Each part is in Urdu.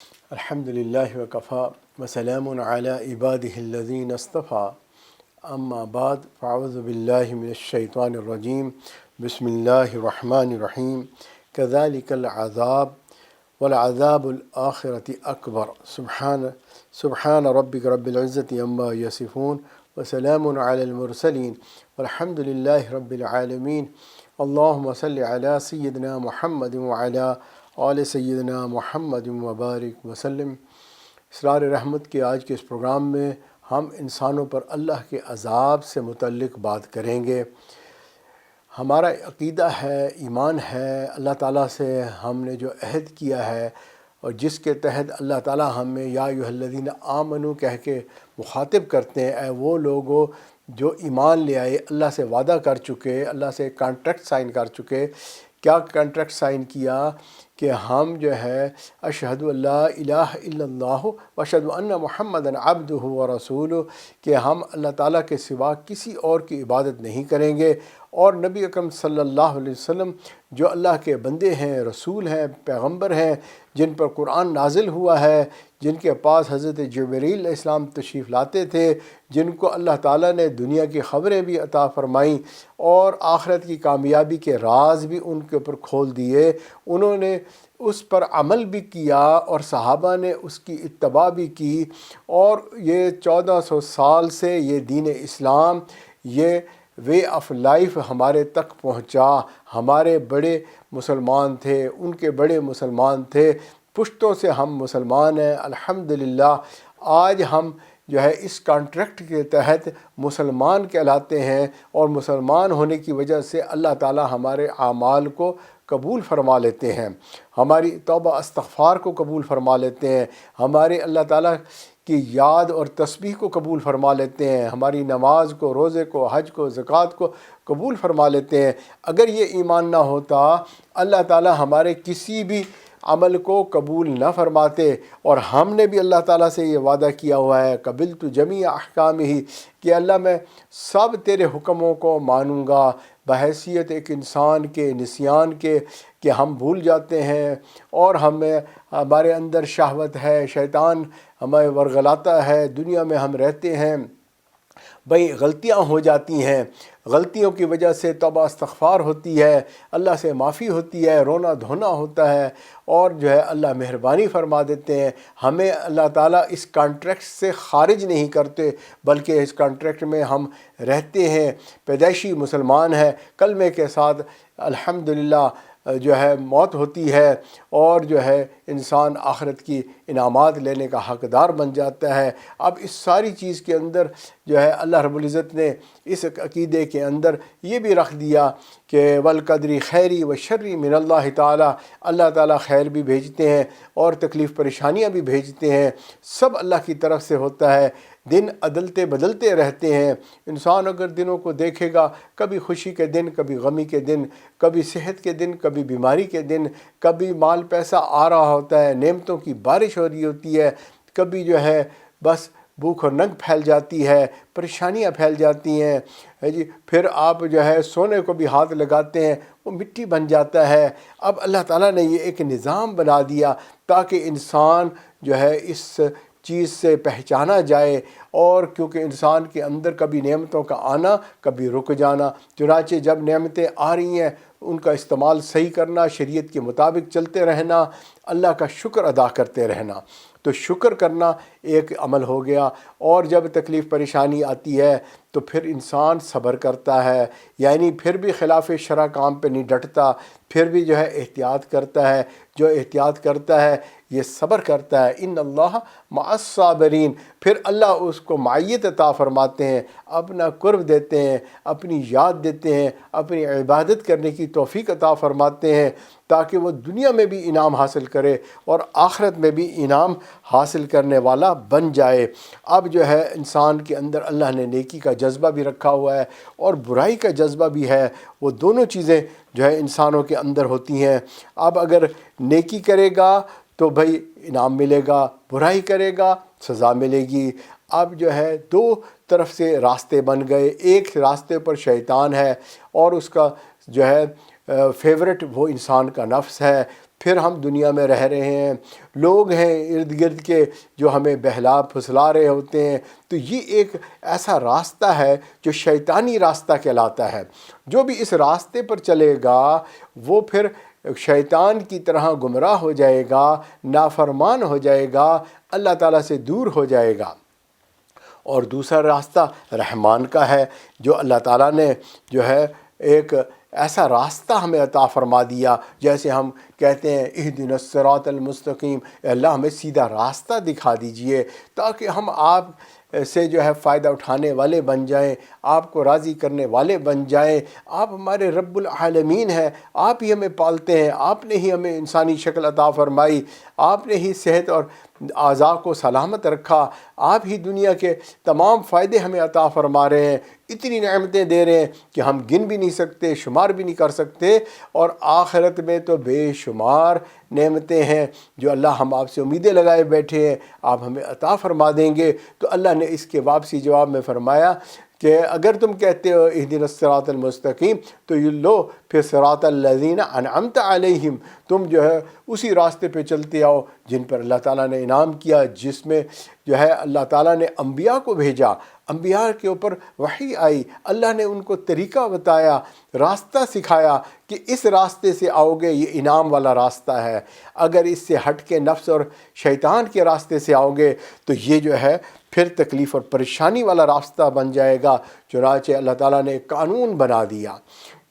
الحمد للہ وکفا وسلام علی عبادہ الذین اصطفیٰ اما بعد فاعوذ باللہ من الشیطان الرجیم بسم اللہ الرحمن الرحیم کذالک العذاب والعذاب الآخرۃ اکبر سبحان ربک رب العزۃ عما یصفون وسلام علی المرسلین والحمد للہ رب العالمین اللہم صلی علی سیدنا محمد وعلی آل سیدنا محمد وبارک وسلم۔ اسرار رحمت کے آج کے اس پروگرام میں ہم انسانوں پر اللہ کے عذاب سے متعلق بات کریں گے۔ ہمارا عقیدہ ہے، ایمان ہے، اللہ تعالیٰ سے ہم نے جو عہد کیا ہے اور جس کے تحت اللہ تعالیٰ ہمیں یا ایھا الذین آمنو کہہ کے مخاطب کرتے ہیں، اے وہ لوگو جو ایمان لے آئے، اللہ سے وعدہ کر چکے، اللہ سے کانٹریکٹ سائن کر چکے۔ کیا کانٹریکٹ سائن کیا کہ ہم جو ہے اشہد اللہ الہ الا اللہ واشہد ان محمدً عبدہ ورسولہ، کہ ہم اللہ تعالیٰ کے سوا کسی اور کی عبادت نہیں کریں گے، اور نبی اکرم صلی اللہ علیہ وسلم جو اللہ کے بندے ہیں، رسول ہیں، پیغمبر ہیں، جن پر قرآن نازل ہوا ہے، جن کے پاس حضرت جبرائیل علیہ السلام تشریف لاتے تھے، جن کو اللہ تعالیٰ نے دنیا کی خبریں بھی عطا فرمائیں اور آخرت کی کامیابی کے راز بھی ان کے اوپر کھول دیے، انہوں نے اس پر عمل بھی کیا اور صحابہ نے اس کی اتباع بھی کی، اور یہ 1400 سال سے یہ دین اسلام، یہ وے آف لائف ہمارے تک پہنچا۔ ہمارے بڑے مسلمان تھے، ان کے بڑے مسلمان تھے، پشتوں سے ہم مسلمان ہیں الحمدللہ۔ آج ہم جو ہے اس کانٹریکٹ کے تحت مسلمان کہلاتے ہیں، اور مسلمان ہونے کی وجہ سے اللہ تعالیٰ ہمارے اعمال کو قبول فرما لیتے ہیں، ہماری توبہ استغفار کو قبول فرما لیتے ہیں، ہمارے اللہ تعالیٰ کی یاد اور تسبیح کو قبول فرما لیتے ہیں، ہماری نماز کو، روزے کو، حج کو، زکوٰۃ کو قبول فرما لیتے ہیں۔ اگر یہ ایمان نہ ہوتا، اللہ تعالیٰ ہمارے کسی بھی عمل کو قبول نہ فرماتے، اور ہم نے بھی اللہ تعالیٰ سے یہ وعدہ کیا ہوا ہے قبلت جمیع احکامہ، کہ اللہ میں سب تیرے حکموں کو مانوں گا، بحیثیت ایک انسان کے نسیان کے، کہ ہم بھول جاتے ہیں اور ہمارے اندر شہوت ہے، شیطان ہمیں ورغلاتا ہے، دنیا میں ہم رہتے ہیں، بھئی غلطیاں ہو جاتی ہیں، غلطیوں کی وجہ سے توبہ استغفار ہوتی ہے، اللہ سے معافی ہوتی ہے، رونا دھونا ہوتا ہے، اور جو ہے اللہ مہربانی فرما دیتے ہیں۔ ہمیں اللہ تعالیٰ اس کانٹریکٹ سے خارج نہیں کرتے، بلکہ اس کانٹریکٹ میں ہم رہتے ہیں، پیدائشی مسلمان ہیں، کلمے کے ساتھ الحمدللہ جو ہے موت ہوتی ہے، اور جو ہے انسان آخرت کی انعامات لینے کا حقدار بن جاتا ہے۔ اب اس ساری چیز کے اندر جو ہے اللہ رب العزت نے اس عقیدے کے اندر یہ بھی رکھ دیا کہ والقدر خیری و شری من اللہ تعالیٰ، اللہ تعالیٰ خیر بھی بھیجتے ہیں اور تکلیف پریشانیاں بھی بھیجتے ہیں، سب اللہ کی طرف سے ہوتا ہے۔ دن عدلتے بدلتے رہتے ہیں، انسان اگر دنوں کو دیکھے گا، کبھی خوشی کے دن، کبھی غمی کے دن، کبھی صحت کے دن، کبھی بیماری کے دن، کبھی مال پیسہ آ رہا ہوتا ہے، نعمتوں کی بارش ہو رہی ہوتی ہے، کبھی جو ہے بس بھوک اور ننگ پھیل جاتی ہے، پریشانیاں پھیل جاتی ہیں جی، پھر آپ جو ہے سونے کو بھی ہاتھ لگاتے ہیں، وہ مٹی بن جاتا ہے۔ اب اللہ تعالیٰ نے یہ ایک نظام بنا دیا تاکہ انسان جو ہے اس چیز سے پہچانا جائے، اور کیونکہ انسان کے اندر کبھی نعمتوں کا آنا، کبھی رک جانا، چنانچہ جب نعمتیں آ رہی ہیں ان کا استعمال صحیح کرنا، شریعت کے مطابق چلتے رہنا، اللہ کا شکر ادا کرتے رہنا، تو شکر کرنا ایک عمل ہو گیا۔ اور جب تکلیف پریشانی آتی ہے تو پھر انسان صبر کرتا ہے، یعنی پھر بھی خلاف شرع کام پہ نہیں ڈٹتا، پھر بھی جو ہے احتیاط کرتا ہے، جو احتیاط کرتا ہے یہ صبر کرتا ہے، ان اللہ مع الصابرین، پھر اللہ اس کو معیت عطا فرماتے ہیں، اپنا قرب دیتے ہیں، اپنی یاد دیتے ہیں، اپنی عبادت کرنے کی توفیق عطا فرماتے ہیں، تاکہ وہ دنیا میں بھی انعام حاصل کرے اور آخرت میں بھی انعام حاصل کرنے والا بن جائے۔ اب جو ہے انسان کے اندر اللہ نے نیکی کا جذبہ بھی رکھا ہوا ہے اور برائی کا جذبہ بھی ہے، وہ دونوں چیزیں جو ہے انسانوں کے اندر ہوتی ہیں۔ اب اگر نیکی کرے گا تو بھائی انعام ملے گا، برائی کرے گا سزا ملے گی۔ اب جو ہے دو طرف سے راستے بن گئے، ایک راستے پر شیطان ہے اور اس کا جو ہے فیورٹ وہ انسان کا نفس ہے، پھر ہم دنیا میں رہ رہے ہیں، لوگ ہیں ارد گرد کے جو ہمیں بہلا پھسلا رہے ہوتے ہیں، تو یہ ایک ایسا راستہ ہے جو شیطانی راستہ کہلاتا ہے۔ جو بھی اس راستے پر چلے گا وہ پھر شیطان کی طرح گمراہ ہو جائے گا، نافرمان ہو جائے گا، اللہ تعالیٰ سے دور ہو جائے گا۔ اور دوسرا راستہ رحمان کا ہے، جو اللہ تعالیٰ نے جو ہے ایک ایسا راستہ ہمیں عطا فرما دیا، جیسے ہم کہتے ہیں اہدنا الصراط المستقیم، اے اللہ ہمیں سیدھا راستہ دکھا دیجئے تاکہ ہم آپ سے جو ہے فائدہ اٹھانے والے بن جائیں، آپ کو راضی کرنے والے بن جائیں۔ آپ ہمارے رب العالمین ہیں، آپ ہی ہمیں پالتے ہیں، آپ نے ہی ہمیں انسانی شکل عطا فرمائی، آپ نے ہی صحت اور اعضاء کو سلامت رکھا، آپ ہی دنیا کے تمام فائدے ہمیں عطا فرما رہے ہیں، اتنی نعمتیں دے رہے ہیں کہ ہم گن بھی نہیں سکتے، شمار بھی نہیں کر سکتے، اور آخرت میں تو بے شمار نعمتیں ہیں جو اللہ ہم آپ سے امیدیں لگائے بیٹھے ہیں، آپ ہمیں عطا فرما دیں گے۔ تو اللہ نے اس کے واپسی جواب میں فرمایا کہ اگر تم کہتے ہو اہدنا الصراط المستقیم، تو یہ لو پھر صراط الذین انعمت علیہم، تم جو ہے اسی راستے پہ چلتے آؤ جن پر اللہ تعالیٰ نے انعام کیا، جس میں جو ہے اللہ تعالیٰ نے انبیاء کو بھیجا، انبیاء کے اوپر وحی آئی، اللہ نے ان کو طریقہ بتایا، راستہ سکھایا کہ اس راستے سے آؤ گے، یہ انعام والا راستہ ہے، اگر اس سے ہٹ کے نفس اور شیطان کے راستے سے آؤ گے تو یہ جو ہے پھر تکلیف اور پریشانی والا راستہ بن جائے گا۔ چنانچہ اللہ تعالیٰ نے ایک قانون بنا دیا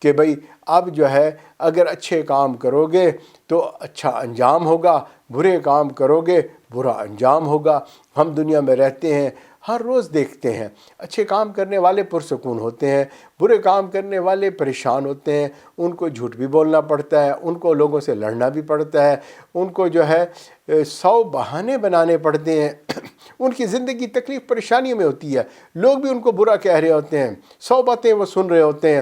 کہ بھئی اب جو ہے اگر اچھے کام کرو گے تو اچھا انجام ہوگا، برے کام کرو گے برا انجام ہوگا۔ ہم دنیا میں رہتے ہیں، ہر روز دیکھتے ہیں اچھے کام کرنے والے پرسکون ہوتے ہیں، برے کام کرنے والے پریشان ہوتے ہیں، ان کو جھوٹ بھی بولنا پڑتا ہے، ان کو لوگوں سے لڑنا بھی پڑتا ہے، ان کو جو ہے 100 بہانے بنانے پڑتے ہیں، ان کی زندگی تکلیف پریشانیوں میں ہوتی ہے، لوگ بھی ان کو برا کہہ رہے ہوتے ہیں، 100 باتیں وہ سن رہے ہوتے ہیں،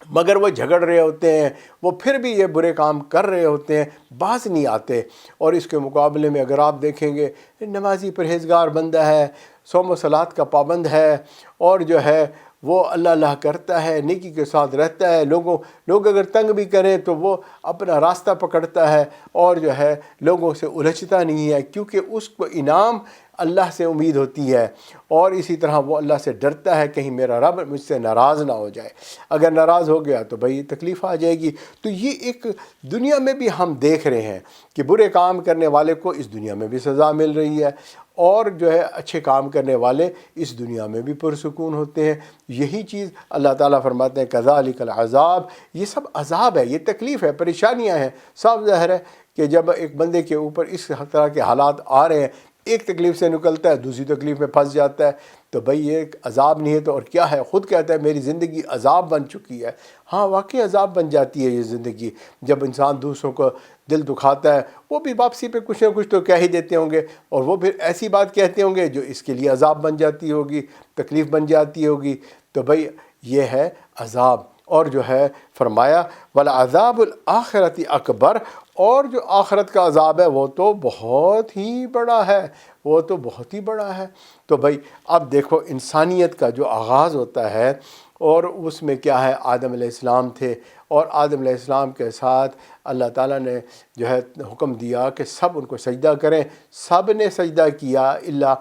مگر وہ جھگڑ رہے ہوتے ہیں، وہ پھر بھی یہ برے کام کر رہے ہوتے ہیں، باز نہیں آتے۔ اور اس کے مقابلے میں اگر آپ دیکھیں گے نمازی پرہیزگار بندہ ہے، صوم و صلات کا پابند ہے، اور جو ہے وہ اللہ اللہ کرتا ہے، نیکی کے ساتھ رہتا ہے، لوگ اگر تنگ بھی کریں تو وہ اپنا راستہ پکڑتا ہے اور جو ہے لوگوں سے الجھتا نہیں ہے، کیونکہ اس کو انعام اللہ سے امید ہوتی ہے، اور اسی طرح وہ اللہ سے ڈرتا ہے کہیں میرا رب مجھ سے ناراض نہ ہو جائے، اگر ناراض ہو گیا تو بھئی تکلیف آ جائے گی۔ تو یہ ایک دنیا میں بھی ہم دیکھ رہے ہیں کہ برے کام کرنے والے کو اس دنیا میں بھی سزا مل رہی ہے، اور جو ہے اچھے کام کرنے والے اس دنیا میں بھی پرسکون ہوتے ہیں۔ یہی چیز اللہ تعالیٰ فرماتے ہیں کذالک العذاب، یہ سب عذاب ہے، یہ تکلیف ہے، پریشانیاں ہیں۔ صاف ظاہر ہے کہ جب ایک بندے کے اوپر اس طرح کے حالات آ رہے ہیں، ایک تکلیف سے نکلتا ہے دوسری تکلیف میں پھنس جاتا ہے، تو بھئی یہ ایک عذاب نہیں ہے تو اور کیا ہے؟ خود کہتا ہے میری زندگی عذاب بن چکی ہے۔ ہاں واقعی عذاب بن جاتی ہے یہ زندگی، جب انسان دوسروں کو دل دکھاتا ہے، وہ بھی واپسی پہ کچھ نہ کچھ تو کہہ ہی دیتے ہوں گے، اور وہ پھر ایسی بات کہتے ہوں گے جو اس کے لیے عذاب بن جاتی ہوگی، تکلیف بن جاتی ہوگی۔ تو بھئی یہ ہے عذاب۔ اور جو ہے فرمایا وَلَعَذَابُ الْآخِرَةِ اکبر، اور جو آخرت کا عذاب ہے وہ تو بہت ہی بڑا ہے، وہ تو بہت ہی بڑا ہے۔ تو بھئی اب دیکھو انسانیت کا جو آغاز ہوتا ہے، اور اس میں کیا ہے، آدم علیہ السلام تھے، اور آدم علیہ السلام کے ساتھ اللہ تعالیٰ نے جو ہے حکم دیا کہ سب ان کو سجدہ کریں، سب نے سجدہ کیا الا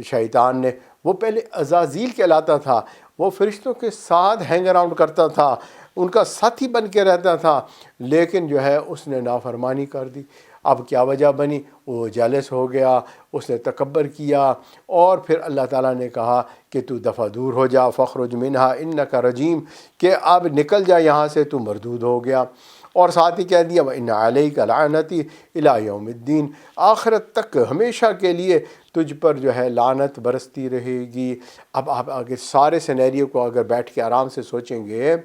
شیطان نے۔ وہ پہلے عزازیل کہلاتا تھا، وہ فرشتوں کے ساتھ ہینگ اراؤنڈ کرتا تھا، ان کا ساتھی بن کے رہتا تھا، لیکن جو ہے اس نے نافرمانی کر دی۔ اب کیا وجہ بنی؟ وہ جالس ہو گیا، اس نے تکبر کیا، اور پھر اللہ تعالیٰ نے کہا کہ تو دفع دور ہو جا، فخرج منہا انک رجیم، کہ اب نکل جا یہاں سے، تو مردود ہو گیا۔ اور ساتھ ہی کہہ دیا وَإِنَّ عَلَيْكَ لَعْنَتِي إِلَىٰ يَوْمِ الدِّينِ، آخرت تک ہمیشہ کے لیے تجھ پر جو ہے لعنت برستی رہے گی۔ اب آپ آگے سارے سینیریو کو اگر بیٹھ کے آرام سے سوچیں گے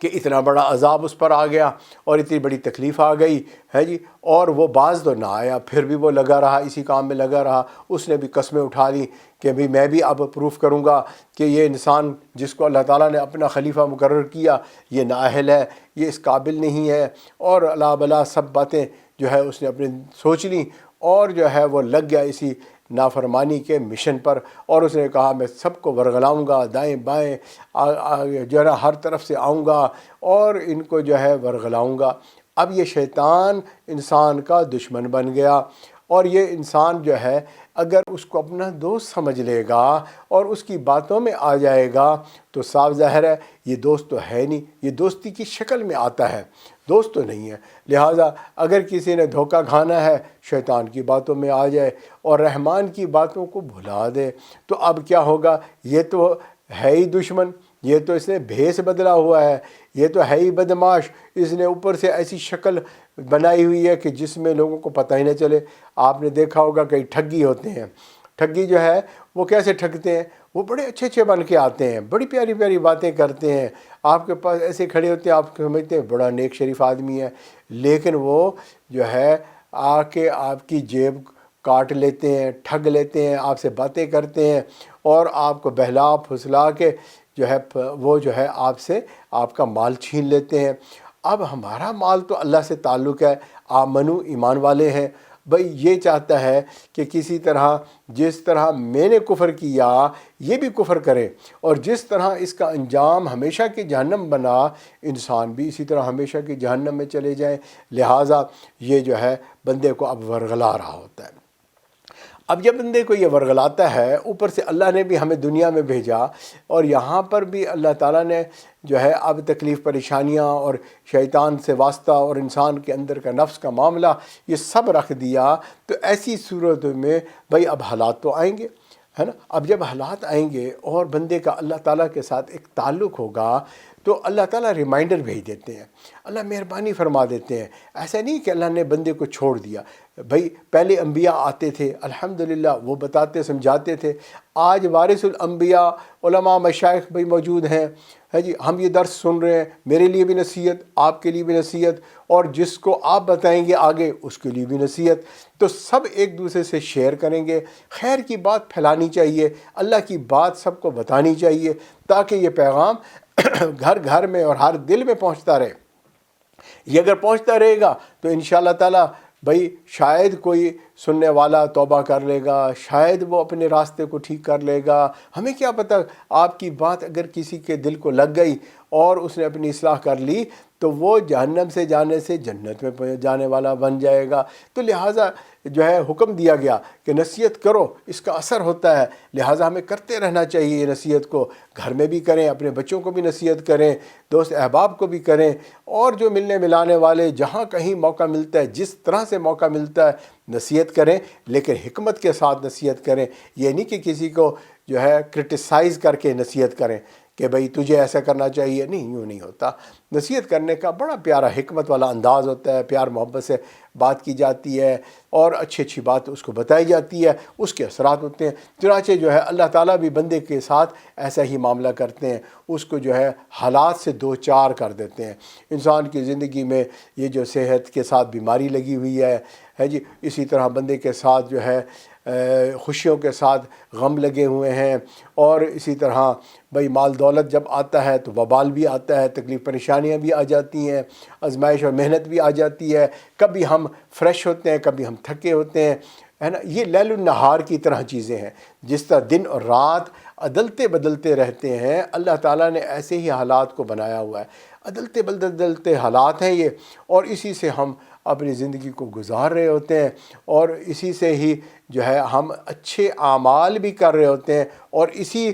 کہ اتنا بڑا عذاب اس پر آ گیا اور اتنی بڑی تکلیف آ گئی ہے جی، اور وہ باز تو نہ آیا، پھر بھی وہ لگا رہا، اسی کام میں لگا رہا، اس نے بھی قسمیں اٹھا لی کہ بھی میں بھی اب پروف کروں گا کہ یہ انسان جس کو اللہ تعالیٰ نے اپنا خلیفہ مقرر کیا یہ نااہل ہے، یہ اس قابل نہیں ہے، اور اللہ بلا سب باتیں جو ہے اس نے اپنے سوچ لیں، اور جو ہے وہ لگ گیا اسی نافرمانی کے مشن پر، اور اس نے کہا میں سب کو ورغلاؤں گا، دائیں بائیں جو ہے ہر طرف سے آؤں گا اور ان کو جو ہے ورغلاؤں گا۔ اب یہ شیطان انسان کا دشمن بن گیا، اور یہ انسان جو ہے اگر اس کو اپنا دوست سمجھ لے گا اور اس کی باتوں میں آ جائے گا تو صاف ظاہر ہے یہ دوست تو ہے نہیں، یہ دوستی کی شکل میں آتا ہے، دوست تو نہیں ہے۔ لہٰذا اگر کسی نے دھوکہ کھانا ہے، شیطان کی باتوں میں آ جائے اور رحمان کی باتوں کو بھلا دے، تو اب کیا ہوگا؟ یہ تو ہے ہی دشمن، یہ تو اس نے بھیس بدلا ہوا ہے، یہ تو ہے ہی بدمعاش، اس نے اوپر سے ایسی شکل بنائی ہوئی ہے کہ جس میں لوگوں کو پتہ ہی نہ چلے۔ آپ نے دیکھا ہوگا کئی ٹھگی ہوتے ہیں، ٹھگی جو ہے وہ کیسے ٹھگتے ہیں؟ وہ بڑے اچھے اچھے بن کے آتے ہیں، بڑی پیاری پیاری باتیں کرتے ہیں، آپ کے پاس ایسے کھڑے ہوتے ہیں، آپ سمجھتے ہیں بڑا نیک شریف آدمی ہے، لیکن وہ جو ہے آ کے آپ کی جیب کاٹ لیتے ہیں، ٹھگ لیتے ہیں، آپ سے باتیں کرتے ہیں اور آپ کو بہلا پھسلا کے جو ہے وہ جو ہے آپ سے آپ کا مال چھین لیتے ہیں۔ اب ہمارا مال تو اللہ سے تعلق ہے، آمنو ایمان والے ہیں، بھئی یہ چاہتا ہے کہ کسی طرح جس طرح میں نے کفر کیا یہ بھی کفر کرے، اور جس طرح اس کا انجام ہمیشہ کی جہنم بنا، انسان بھی اسی طرح ہمیشہ کی جہنم میں چلے جائیں۔ لہٰذا یہ جو ہے بندے کو اب ورغلا رہا ہوتا ہے۔ اب جب بندے کو یہ ورغلاتا ہے، اوپر سے اللہ نے بھی ہمیں دنیا میں بھیجا، اور یہاں پر بھی اللہ تعالیٰ نے جو ہے اب تکلیف پریشانیاں اور شیطان سے واسطہ اور انسان کے اندر کا نفس کا معاملہ یہ سب رکھ دیا، تو ایسی صورت میں بھئی اب حالات تو آئیں گے، ہے نا؟ اب جب حالات آئیں گے اور بندے کا اللہ تعالیٰ کے ساتھ ایک تعلق ہوگا تو اللہ تعالیٰ ریمائنڈر بھیج دیتے ہیں، اللہ مہربانی فرما دیتے ہیں۔ ایسا نہیں کہ اللہ نے بندے کو چھوڑ دیا، بھئی پہلے انبیاء آتے تھے، الحمدللہ وہ بتاتے سمجھاتے تھے، آج وارث الانبیاء علماء مشائخ بھئی موجود ہیں، ہے جی، ہم یہ درس سن رہے ہیں، میرے لیے بھی نصیحت، آپ کے لیے بھی نصیحت، اور جس کو آپ بتائیں گے آگے اس کے لیے بھی نصیحت، تو سب ایک دوسرے سے شیئر کریں گے، خیر کی بات پھیلانی چاہیے، اللہ کی بات سب کو بتانی چاہیے، تاکہ یہ پیغام گھر گھر میں اور ہر دل میں پہنچتا رہے۔ یہ اگر پہنچتا رہے گا تو انشاءاللہ تعالیٰ بھئی شاید کوئی سننے والا توبہ کر لے گا، شاید وہ اپنے راستے کو ٹھیک کر لے گا، ہمیں کیا پتہ، آپ کی بات اگر کسی کے دل کو لگ گئی اور اس نے اپنی اصلاح کر لی تو وہ جہنم سے جانے سے جنت میں جانے والا بن جائے گا۔ تو لہٰذا جو ہے حکم دیا گیا کہ نصیحت کرو، اس کا اثر ہوتا ہے، لہٰذا ہمیں کرتے رہنا چاہیے یہ نصیحت کو، گھر میں بھی کریں، اپنے بچوں کو بھی نصیحت کریں، دوست احباب کو بھی کریں، اور جو ملنے ملانے والے جہاں کہیں موقع ملتا ہے، جس طرح سے موقع ملتا ہے نصیحت کریں، لیکن حکمت کے ساتھ نصیحت کریں۔ یہ نہیں کہ کسی کو جو ہے کرٹیسائز کر کے نصیحت کریں کہ بھئی تجھے ایسا کرنا چاہیے، نہیں، یوں نہیں ہوتا۔ نصیحت کرنے کا بڑا پیارا حکمت والا انداز ہوتا ہے، پیار محبت سے بات کی جاتی ہے اور اچھی اچھی بات اس کو بتائی جاتی ہے، اس کے اثرات ہوتے ہیں۔ چنانچہ جو ہے اللہ تعالیٰ بھی بندے کے ساتھ ایسا ہی معاملہ کرتے ہیں، اس کو جو ہے حالات سے دو چار کر دیتے ہیں۔ انسان کی زندگی میں یہ جو صحت کے ساتھ بیماری لگی ہوئی ہے جی، اسی طرح بندے کے ساتھ جو ہے خوشیوں کے ساتھ غم لگے ہوئے ہیں، اور اسی طرح بھئی مال دولت جب آتا ہے تو وبال بھی آتا ہے، تکلیف پریشانیاں بھی آ جاتی ہیں، آزمائش اور محنت بھی آ جاتی ہے، کبھی ہم فریش ہوتے ہیں، کبھی ہم تھکے ہوتے ہیں، ہے نا؟ یہ لیل النہار کی طرح چیزیں ہیں، جس طرح دن اور رات عدلتے بدلتے رہتے ہیں، اللہ تعالیٰ نے ایسے ہی حالات کو بنایا ہوا ہے، عدلتے بدلتے حالات ہیں یہ، اور اسی سے ہم اپنی زندگی کو گزار رہے ہوتے ہیں، اور اسی سے ہی جو ہے ہم اچھے اعمال بھی کر رہے ہوتے ہیں، اور اسی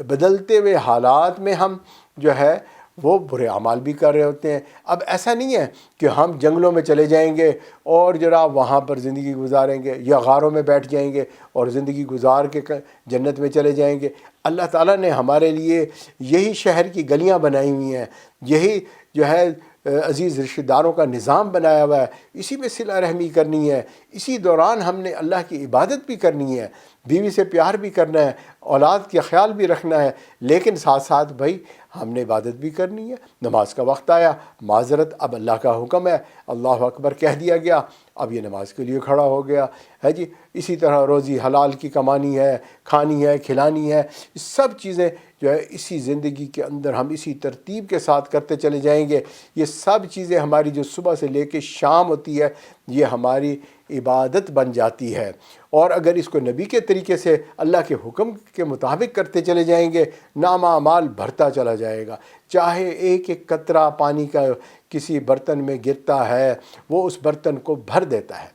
بدلتے ہوئے حالات میں ہم جو ہے وہ برے اعمال بھی کر رہے ہوتے ہیں۔ اب ایسا نہیں ہے کہ ہم جنگلوں میں چلے جائیں گے اور جناب وہاں پر زندگی گزاریں گے، یا غاروں میں بیٹھ جائیں گے اور زندگی گزار کے جنت میں چلے جائیں گے۔ اللہ تعالیٰ نے ہمارے لیے یہی شہر کی گلیاں بنائی ہوئی ہیں، یہی جو ہے عزیز رشتہ داروں کا نظام بنایا ہوا ہے، اسی میں صلہ رحمی کرنی ہے، اسی دوران ہم نے اللہ کی عبادت بھی کرنی ہے، بیوی سے پیار بھی کرنا ہے، اولاد کا خیال بھی رکھنا ہے، لیکن ساتھ ساتھ بھائی ہم نے عبادت بھی کرنی ہے۔ نماز کا وقت آیا، معذرت، اب اللہ کا حکم ہے، اللہ اکبر کہہ دیا گیا، اب یہ نماز کے لیے کھڑا ہو گیا ہے جی۔ اسی طرح روزی حلال کی کمانی ہے، کھانی ہے، کھلانی ہے، سب چیزیں جو ہے اسی زندگی کے اندر ہم اسی ترتیب کے ساتھ کرتے چلے جائیں گے۔ یہ سب چیزیں ہماری جو صبح سے لے کے شام ہوتی ہے، یہ ہماری عبادت بن جاتی ہے۔ اور اگر اس کو نبی کے طریقے سے اللہ کے حکم کے مطابق کرتے چلے جائیں گے، نامہ اعمال بڑھتا چلا جائے گا۔ چاہے ایک ایک قطرہ پانی کا کسی برتن میں گرتا ہے، وہ اس برتن کو بھر دیتا ہے۔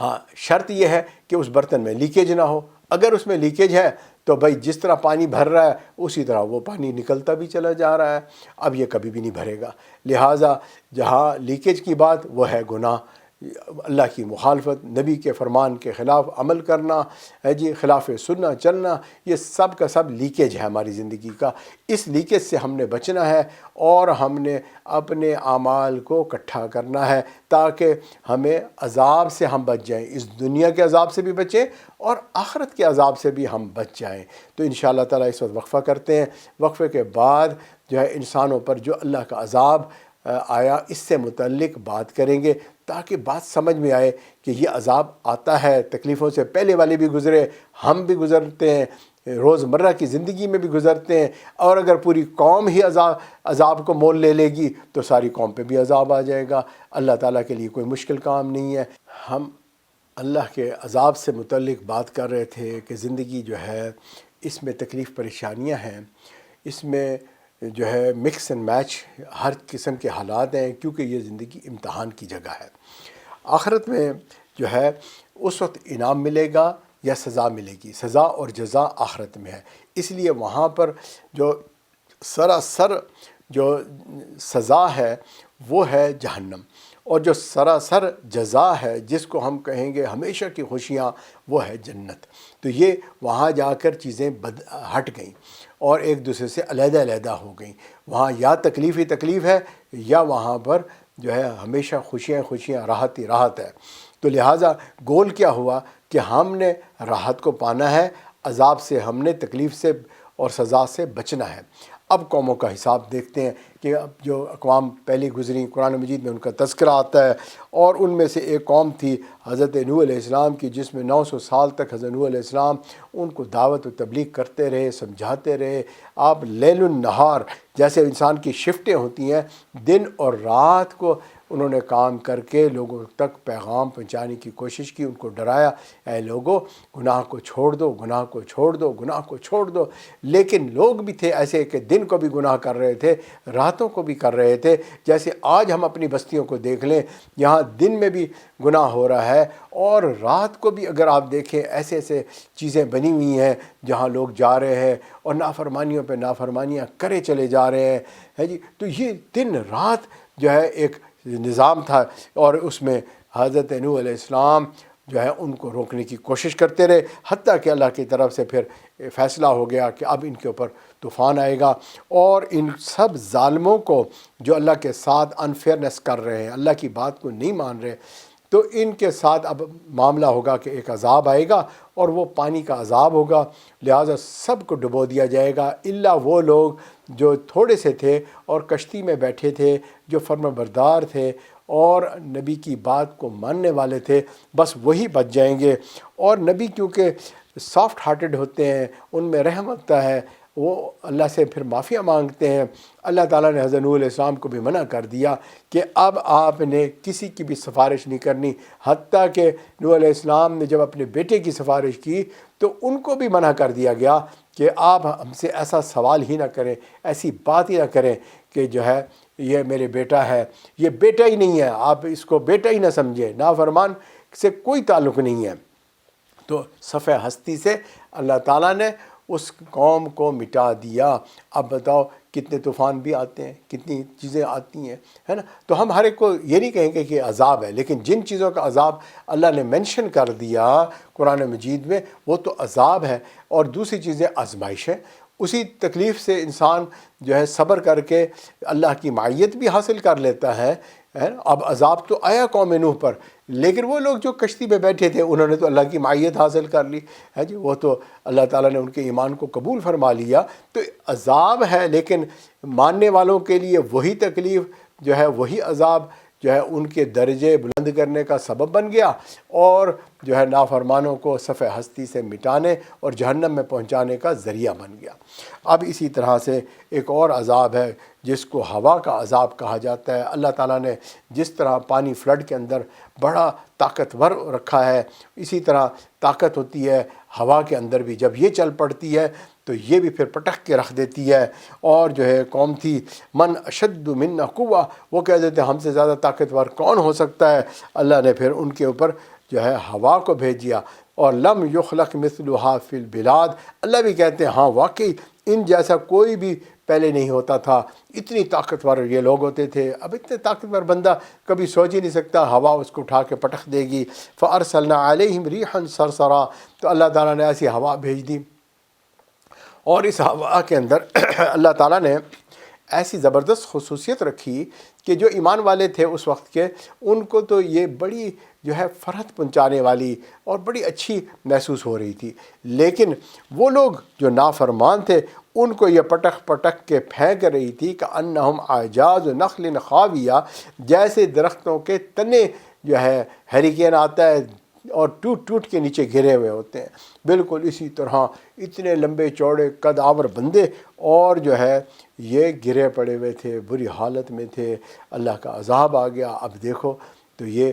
ہاں، شرط یہ ہے کہ اس برتن میں لیکیج نہ ہو۔ اگر اس میں لیکیج ہے تو بھائی جس طرح پانی بھر رہا ہے اسی طرح وہ پانی نکلتا بھی چلا جا رہا ہے، اب یہ کبھی بھی نہیں بھرے گا۔ لہٰذا جہاں لیکیج کی بات، وہ ہے گناہ، اللہ کی مخالفت، نبی کے فرمان کے خلاف عمل کرنا ہے جی، خلاف سنت چلنا، یہ سب کا سب لیکیج ہے ہماری زندگی کا۔ اس لیکیج سے ہم نے بچنا ہے اور ہم نے اپنے اعمال کو اکٹھا کرنا ہے تاکہ ہمیں عذاب سے ہم بچ جائیں، اس دنیا کے عذاب سے بھی بچیں اور آخرت کے عذاب سے بھی ہم بچ جائیں۔ تو انشاءاللہ تعالیٰ اس وقت وقفہ کرتے ہیں، وقفے کے بعد جو ہے انسانوں پر جو اللہ کا عذاب آیا اس سے متعلق بات کریں گے تاکہ بات سمجھ میں آئے کہ یہ عذاب آتا ہے، تکلیفوں سے پہلے والے بھی گزرے، ہم بھی گزرتے ہیں، روزمرہ کی زندگی میں بھی گزرتے ہیں، اور اگر پوری قوم ہی عذاب کو مول لے لے گی تو ساری قوم پہ بھی عذاب آ جائے گا۔ اللہ تعالیٰ کے لیے کوئی مشکل کام نہیں ہے۔ ہم اللہ کے عذاب سے متعلق بات کر رہے تھے کہ زندگی جو ہے اس میں تکلیف پریشانیاں ہیں، اس میں جو ہے مکس اینڈ میچ ہر قسم کے حالات ہیں، کیونکہ یہ زندگی امتحان کی جگہ ہے۔ آخرت میں جو ہے اس وقت انعام ملے گا یا سزا ملے گی، سزا اور جزا آخرت میں ہے، اس لیے وہاں پر جو سراسر جو سزا ہے وہ ہے جہنم، اور جو سراسر جزا ہے جس کو ہم کہیں گے ہمیشہ کی خوشیاں، وہ ہے جنت۔ تو یہ وہاں جا کر چیزیں ہٹ گئیں اور ایک دوسرے سے علیحدہ علیحدہ ہو گئیں۔ وہاں یا تکلیف ہی تکلیف ہے یا وہاں پر جو ہے ہمیشہ خوشیاں خوشیاں، راحت ہی راحت ہے۔ تو لہٰذا گول کیا ہوا کہ ہم نے راحت کو پانا ہے، عذاب سے ہم نے تکلیف سے اور سزا سے بچنا ہے۔ اب قوموں کا حساب دیکھتے ہیں کہ اب جو اقوام پہلے گزری قرآن مجید میں ان کا تذکرہ آتا ہے، اور ان میں سے ایک قوم تھی حضرت نوح علیہ السلام کی، جس میں 900 سال تک حضرت نوح علیہ السلام ان کو دعوت و تبلیغ کرتے رہے، سمجھاتے رہے۔ آپ لیل النہار جیسے انسان کی شفٹیں ہوتی ہیں، دن اور رات کو انہوں نے کام کر کے لوگوں تک پیغام پہنچانے کی کوشش کی، ان کو ڈرایا، اے لوگو گناہ کو چھوڑ دو، گناہ کو چھوڑ دو، گناہ کو چھوڑ دو۔ لیکن لوگ بھی تھے ایسے کہ دن کو بھی گناہ کر رہے تھے، راتوں کو بھی کر رہے تھے۔ جیسے آج ہم اپنی بستیوں کو دیکھ لیں، یہاں دن میں بھی گناہ ہو رہا ہے اور رات کو بھی اگر آپ دیکھیں ایسے ایسے چیزیں بنی ہوئی ہیں جہاں لوگ جا رہے ہیں اور نافرمانیوں پہ نافرمانیاں کرے چلے جا رہے ہیں، ہے جی۔ تو یہ دن رات جو ہے ایک نظام تھا، اور اس میں حضرت نوح علیہ السلام جو ہے ان کو روکنے کی کوشش کرتے رہے، حتیٰ کہ اللہ کی طرف سے پھر فیصلہ ہو گیا کہ اب ان کے اوپر طوفان آئے گا۔ اور ان سب ظالموں کو جو اللہ کے ساتھ انفیئرنس کر رہے ہیں، اللہ کی بات کو نہیں مان رہے، تو ان کے ساتھ اب معاملہ ہوگا کہ ایک عذاب آئے گا اور وہ پانی کا عذاب ہوگا، لہٰذا سب کو ڈبو دیا جائے گا الا وہ لوگ جو تھوڑے سے تھے اور کشتی میں بیٹھے تھے، جو فرمانبردار تھے اور نبی کی بات کو ماننے والے تھے، بس وہی بچ جائیں گے۔ اور نبی کیونکہ سافٹ ہارٹڈ ہوتے ہیں، ان میں رحم ہوتا ہے، وہ اللہ سے پھر معافیاں مانگتے ہیں۔ اللہ تعالیٰ نے حضرت نوح علیہ السلام کو بھی منع کر دیا کہ اب آپ نے کسی کی بھی سفارش نہیں کرنی، حتیٰ کہ نوح علیہ السلام نے جب اپنے بیٹے کی سفارش کی تو ان کو بھی منع کر دیا گیا کہ آپ ہم سے ایسا سوال ہی نہ کریں، ایسی بات ہی نہ کریں کہ جو ہے یہ میرے بیٹا ہے، یہ بیٹا ہی نہیں ہے، آپ اس کو بیٹا ہی نہ سمجھیں، نافرمان سے کوئی تعلق نہیں ہے۔ تو صفحہ ہستی سے اللہ تعالیٰ نے اس قوم کو مٹا دیا۔ اب بتاؤ کتنے طوفان بھی آتے ہیں، کتنی چیزیں آتی ہیں، ہے نا۔ تو ہم ہر ایک کو یہ نہیں کہیں گے کہ عذاب ہے، لیکن جن چیزوں کا عذاب اللہ نے مینشن کر دیا قرآن مجید میں وہ تو عذاب ہے، اور دوسری چیزیں آزمائش ہے۔ اسی تکلیف سے انسان جو ہے صبر کر کے اللہ کی معیت بھی حاصل کر لیتا ہے۔ اب عذاب تو آیا قوم نوح پر، لیکن وہ لوگ جو کشتی پہ بیٹھے تھے انہوں نے تو اللہ کی معیت حاصل کر لی ہے جی، وہ تو اللہ تعالیٰ نے ان کے ایمان کو قبول فرما لیا۔ تو عذاب ہے، لیکن ماننے والوں کے لیے وہی تکلیف جو ہے، وہی عذاب جو ہے ان کے درجے بلند کرنے کا سبب بن گیا، اور جو ہے نافرمانوں کو صفِ ہستی سے مٹانے اور جہنم میں پہنچانے کا ذریعہ بن گیا۔ اب اسی طرح سے ایک اور عذاب ہے جس کو ہوا کا عذاب کہا جاتا ہے۔ اللہ تعالیٰ نے جس طرح پانی فلڈ کے اندر بڑا طاقتور رکھا ہے، اسی طرح طاقت ہوتی ہے ہوا کے اندر بھی۔ جب یہ چل پڑتی ہے تو یہ بھی پھر پٹک کے رکھ دیتی ہے۔ اور جو ہے قوم تھی من اشد منا قوہ، وہ کہہ دیتے ہم سے زیادہ طاقتور کون ہو سکتا ہے؟ اللہ نے پھر ان کے اوپر جو ہے ہوا کو بھیج دیا۔ اور لم یخلق مثلها فی البلاد، اللہ بھی کہتے ہیں ہاں واقعی ان جیسا کوئی بھی پہلے نہیں ہوتا تھا، اتنی طاقتور یہ لوگ ہوتے تھے۔ اب اتنے طاقتور بندہ کبھی سوچ ہی نہیں سکتا، ہوا اس کو اٹھا کے پٹخ دے گی۔ فارسلنا علیہم ریحا صرصرا، تو اللہ تعالیٰ نے ایسی ہوا بھیج دی، اور اس ہوا کے اندر اللہ تعالیٰ نے ایسی زبردست خصوصیت رکھی کہ جو ایمان والے تھے اس وقت کے، ان کو تو یہ بڑی جو ہے فرحت پہنچانے والی اور بڑی اچھی محسوس ہو رہی تھی، لیکن وہ لوگ جو نافرمان تھے ان کو یہ پٹک پٹک کے پھینک رہی تھی کہ انہم اعجاز نخل خاویہ، جیسے درختوں کے تنے جو ہے ہریکین آتا ہے اور ٹوٹ ٹوٹ کے نیچے گرے ہوئے ہوتے ہیں، بالکل اسی طرح اتنے لمبے چوڑے قد آور بندے اور جو ہے یہ گرے پڑے ہوئے تھے، بری حالت میں تھے۔ اللہ کا عذاب آ گیا۔ اب دیکھو تو یہ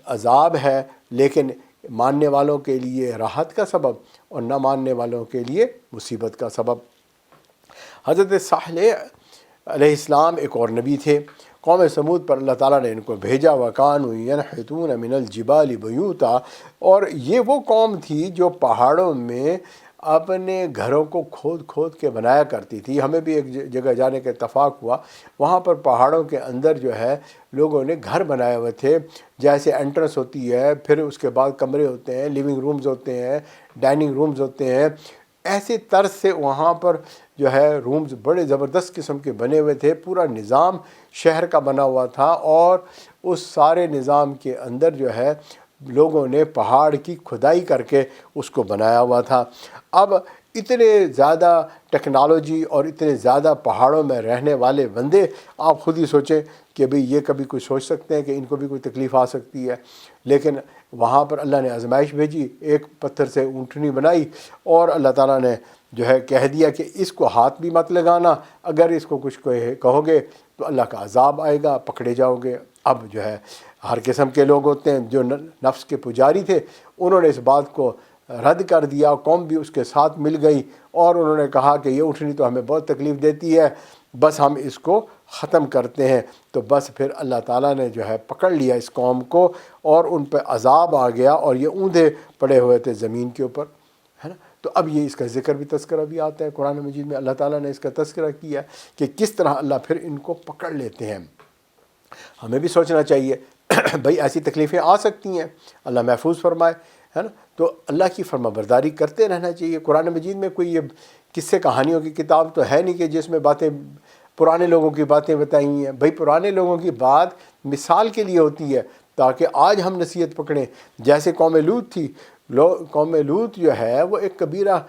عذاب ہے، لیکن ماننے والوں کے لیے راحت کا سبب اور نہ ماننے والوں کے لیے مصیبت کا سبب۔ حضرت صالح علیہ السلام ایک اور نبی تھے، قوم سمود پر اللہ تعالیٰ نے ان کو بھیجا۔ وَكَانُوا يَنْحِتُونَ مِنَ الْجِبَالِ بُيُوتًا، اور یہ وہ قوم تھی جو پہاڑوں میں اپنے گھروں کو کھود کھود کے بنایا کرتی تھی۔ ہمیں بھی ایک جگہ جانے کا اتفاق ہوا، وہاں پر پہاڑوں کے اندر جو ہے لوگوں نے گھر بنائے ہوئے تھے، جیسے انٹرنس ہوتی ہے، پھر اس کے بعد کمرے ہوتے ہیں، لیونگ رومز ہوتے ہیں، ڈائننگ رومز ہوتے ہیں، ایسے طرز سے وہاں پر جو ہے رومز بڑے زبردست قسم کے بنے ہوئے تھے۔ پورا نظام شہر کا بنا ہوا تھا، اور اس سارے نظام کے اندر جو ہے لوگوں نے پہاڑ کی کھدائی کر کے اس کو بنایا ہوا تھا۔ اب اتنے زیادہ ٹیکنالوجی اور اتنے زیادہ پہاڑوں میں رہنے والے بندے، آپ خود ہی سوچیں کہ بھئی یہ کبھی کوئی سوچ سکتے ہیں کہ ان کو بھی کوئی تکلیف آ سکتی ہے؟ لیکن وہاں پر اللہ نے آزمائش بھیجی، ایک پتھر سے اونٹنی بنائی، اور اللہ تعالیٰ نے جو ہے کہہ دیا کہ اس کو ہاتھ بھی مت لگانا، اگر اس کو کچھ کہو گے تو اللہ کا عذاب آئے گا، پکڑے جاؤ گے۔ اب جو ہے ہر قسم کے لوگ ہوتے ہیں، جو نفس کے پجاری تھے انہوں نے اس بات کو رد کر دیا، قوم بھی اس کے ساتھ مل گئی، اور انہوں نے کہا کہ یہ اونٹنی تو ہمیں بہت تکلیف دیتی ہے، بس ہم اس کو ختم کرتے ہیں۔ تو بس پھر اللہ تعالیٰ نے جو ہے پکڑ لیا اس قوم کو، اور ان پہ عذاب آ گیا، اور یہ اوندھے پڑے ہوئے تھے زمین کے اوپر، ہے نا۔ تو اب یہ اس کا ذکر بھی تذکرہ بھی آتا ہے قرآن مجید میں، اللہ تعالیٰ نے اس کا تذکرہ کیا کہ کس طرح اللہ پھر ان کو پکڑ لیتے ہیں۔ ہمیں بھی سوچنا چاہیے بھئی ایسی تکلیفیں آ سکتی ہیں، اللہ محفوظ فرمائے، ہے نا۔ تو اللہ کی فرما برداری کرتے رہنا چاہیے۔ قرآن مجید میں کوئی یہ قصے کہانیوں کی کتاب تو ہے نہیں کہ جس میں باتیں پرانے لوگوں کی باتیں بتائی ہیں۔ بھئی پرانے لوگوں کی بات مثال کے لیے ہوتی ہے، تاکہ آج ہم نصیحت پکڑیں۔ جیسے قوم لوط تھی، قوم لوط جو ہے وہ ایک کبیرہ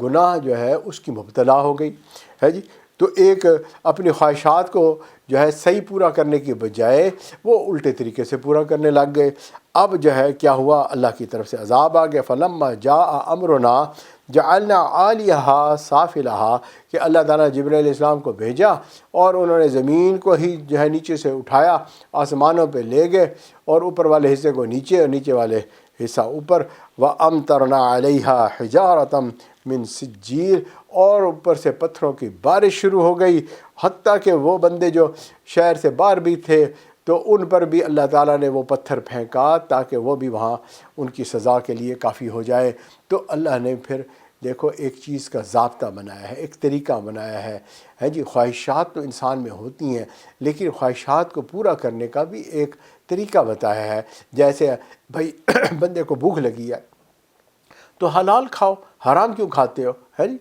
گناہ جو ہے اس کی مبتلا ہو گئی ہے جی۔ تو ایک اپنی خواہشات کو جو ہے صحیح پورا کرنے کی بجائے وہ الٹے طریقے سے پورا کرنے لگ گئے۔ اب جو ہے کیا ہوا، اللہ کی طرف سے عذاب آ گیا۔ فلما جاء امرنا جعلنا عالیہا سافلہا، کہ اللہ تعالیٰ نے جبرائیل علیہ السلام کو بھیجا، اور انہوں نے زمین کو ہی جو ہے نیچے سے اٹھایا، آسمانوں پہ لے گئے، اور اوپر والے حصے کو نیچے اور نیچے والے حصہ اوپر۔ وَأَمْطَرْنَا عَلَيْهَا حِجَارَةً من سجیل، اور اوپر سے پتھروں کی بارش شروع ہو گئی، حتیٰ کہ وہ بندے جو شہر سے باہر بھی تھے تو ان پر بھی اللہ تعالیٰ نے وہ پتھر پھینکا تاکہ وہ بھی وہاں ان کی سزا کے لیے کافی ہو جائے۔ تو اللہ نے پھر دیکھو ایک چیز کا ضابطہ بنایا ہے، ایک طریقہ بنایا ہے جی۔ خواہشات تو انسان میں ہوتی ہیں، لیکن خواہشات کو پورا کرنے کا بھی ایک طریقہ بتایا ہے۔ جیسے بھائی بندے کو بھوک لگی ہے تو حلال کھاؤ، حرام کیوں کھاتے ہو، ہے جی۔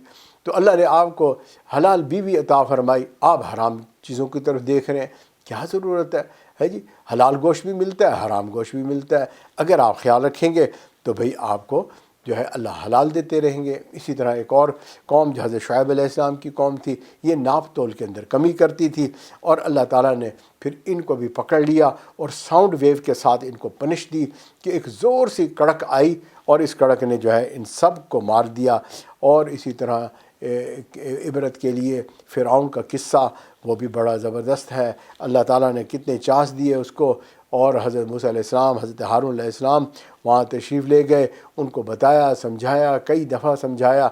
تو اللہ نے آپ کو حلال بیوی عطا فرمائی، آپ حرام چیزوں کی طرف دیکھ رہے ہیں، کیا ضرورت ہے جی۔ حلال گوشت بھی ملتا ہے، حرام گوشت بھی ملتا ہے، اگر آپ خیال رکھیں گے تو بھئی آپ کو جو ہے اللہ حلال دیتے رہیں گے۔ اسی طرح ایک اور قوم جو حضرت شعیب علیہ السلام کی قوم تھی، یہ ناپ تول کے اندر کمی کرتی تھی، اور اللہ تعالیٰ نے پھر ان کو بھی پکڑ لیا اور ساؤنڈ ویو کے ساتھ ان کو پنش دی کہ ایک زور سی کڑک آئی، اور اس کڑک نے جو ہے ان سب کو مار دیا۔ اور اسی طرح عبرت کے لیے فرعون کا قصہ وہ بھی بڑا زبردست ہے، اللہ تعالیٰ نے کتنے چانس دیے اس کو، اور حضرت موسیٰ علیہ السلام، حضرت ہارون علیہ السلام وہاں تشریف لے گئے، ان کو بتایا، سمجھایا، کئی دفعہ سمجھایا،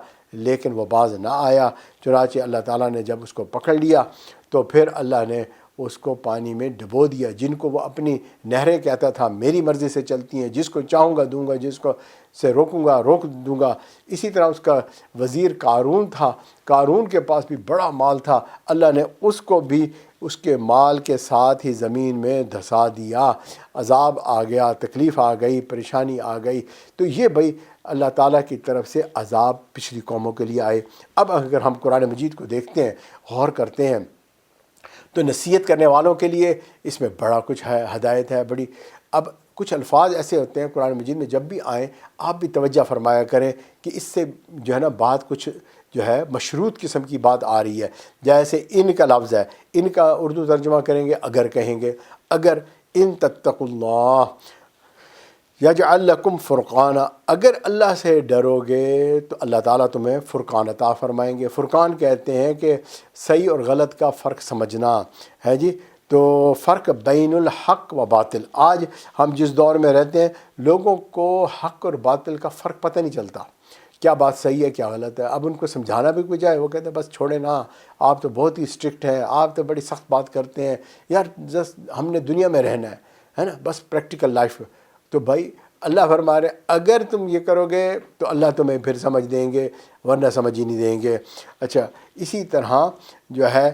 لیکن وہ باز نہ آیا۔ چنانچہ اللہ تعالیٰ نے جب اس کو پکڑ لیا تو پھر اللہ نے اس کو پانی میں ڈبو دیا۔ جن کو وہ اپنی نہریں کہتا تھا میری مرضی سے چلتی ہیں، جس کو چاہوں گا دوں گا، جس کو سے روکوں گا روک دوں گا۔ اسی طرح اس کا وزیر قارون تھا، قارون کے پاس بھی بڑا مال تھا، اللہ نے اس کو بھی اس کے مال کے ساتھ ہی زمین میں دھسا دیا، عذاب آ گیا، تکلیف آ گئی، پریشانی آ گئی۔ تو یہ بھائی اللہ تعالیٰ کی طرف سے عذاب پچھلی قوموں کے لیے آئے۔ اب اگر ہم قرآن مجید کو دیکھتے ہیں، غور کرتے ہیں، تو نصیحت کرنے والوں کے لیے اس میں بڑا کچھ ہے، ہدایت ہے بڑی۔ اب کچھ الفاظ ایسے ہوتے ہیں قرآن مجید میں، جب بھی آئیں آپ بھی توجہ فرمایا کریں کہ اس سے جو ہے نا بات کچھ جو ہے مشروط قسم کی بات آ رہی ہے۔ جیسے ان کا لفظ ہے، ان کا اردو ترجمہ کریں گے اگر کہیں گے، اگر ان تتقوا اللہ یجعل لکم فرقانا، اگر اللہ سے ڈرو گے تو اللہ تعالیٰ تمہیں فرقان عطا فرمائیں گے۔ فرقان کہتے ہیں کہ صحیح اور غلط کا فرق سمجھنا ہے جی، تو فرق بین الحق و باطل۔ آج ہم جس دور میں رہتے ہیں لوگوں کو حق اور باطل کا فرق پتہ نہیں چلتا، کیا بات صحیح ہے کیا غلط ہے۔ اب ان کو سمجھانا بھی کوئی جائے، وہ کہتے ہیں بس چھوڑے نا، آپ تو بہت ہی اسٹرکٹ ہیں، آپ تو بڑی سخت بات کرتے ہیں، یار جس ہم نے دنیا میں رہنا ہے نا، بس پریکٹیکل لائف۔ تو بھائی اللہ فرما رہے اگر تم یہ کرو گے تو اللہ تمہیں پھر سمجھ دیں گے، ورنہ سمجھ ہی نہیں دیں گے۔ اچھا، اسی طرح جو ہے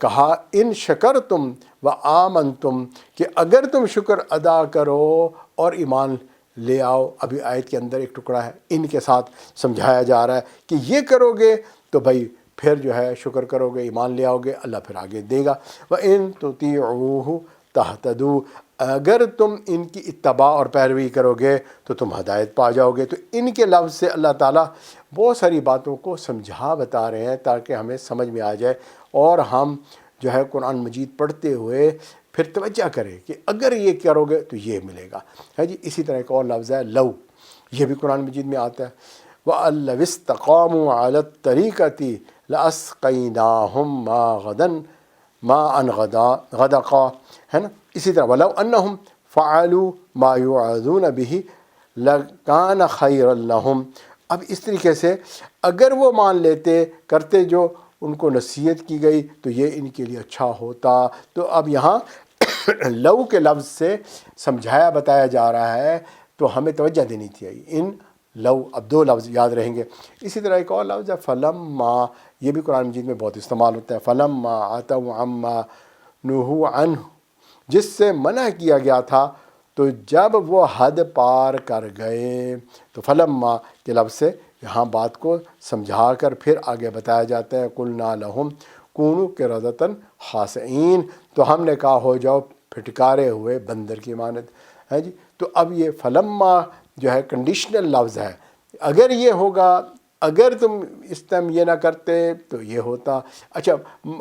کہا ان شکر تم و آمن تم، کہ اگر تم شکر ادا کرو اور ایمان لے آؤ۔ ابھی آیت کے اندر ایک ٹکڑا ہے ان کے ساتھ سمجھایا جا رہا ہے کہ یہ کرو گے تو بھائی پھر جو ہے شکر کرو گے، ایمان لے آؤ گے، اللہ پھر آگے دے گا۔ وَإِن تُطِيعُوهُ تَهْتَدُوا، اگر تم ان کی اتباع اور پیروی کرو گے تو تم ہدایت پا جاؤ گے۔ تو ان کے لفظ سے اللہ تعالیٰ بہت ساری باتوں کو سمجھا بتا رہے ہیں تاکہ ہمیں سمجھ میں آ جائے، اور ہم جو ہے قرآن مجید پڑھتے ہوئے پھر توجہ کریں کہ اگر یہ کرو گے تو یہ ملے گا، ہے جی۔ اسی طرح ایک اور لفظ ہے لو، یہ بھی قرآن مجید میں آتا ہے، وَأَن لَوِ اسْتَقَامُوا عَلَى الطَّرِيقَةِ لَأَسْقَيْنَاهُم مَاءً غَدَقًا، ہے نا۔ اسی طرح وَلَوْ أَنَّهُمْ فَعَلُوا مَا يُوعَظُونَ بِهِ لَكَانَ خَيْرًا لَهُمْ۔ اب اس طریقے سے اگر وہ مان لیتے، کرتے جو ان کو نصیحت کی گئی تو یہ ان کے لیے اچھا ہوتا۔ تو اب یہاں لو کے لفظ سے سمجھایا بتایا جا رہا ہے، تو ہمیں توجہ دینی چاہیے۔ ان لو، اب دو لفظ یاد رہیں گے۔ اسی طرح ایک اور لفظ ہے فلما، یہ بھی قرآن مجید میں بہت استعمال ہوتا ہے، فلما عتوا عما نہوا عنہ، جس سے منع کیا گیا تھا تو جب وہ حد پار کر گئے۔ تو فلما کے لفظ سے یہاں بات کو سمجھا کر پھر آگے بتایا جاتا ہے قلنا لہم کونوا قردۃ خاسئین، تو ہم نے کہا ہو جاؤ پھٹکارے ہوئے بندر کی مانند، ہے جی۔ تو اب یہ فلما جو ہے کنڈیشنل لفظ ہے، اگر یہ ہوگا، اگر تم اس ٹائم یہ نہ کرتے تو یہ ہوتا۔ اچھا،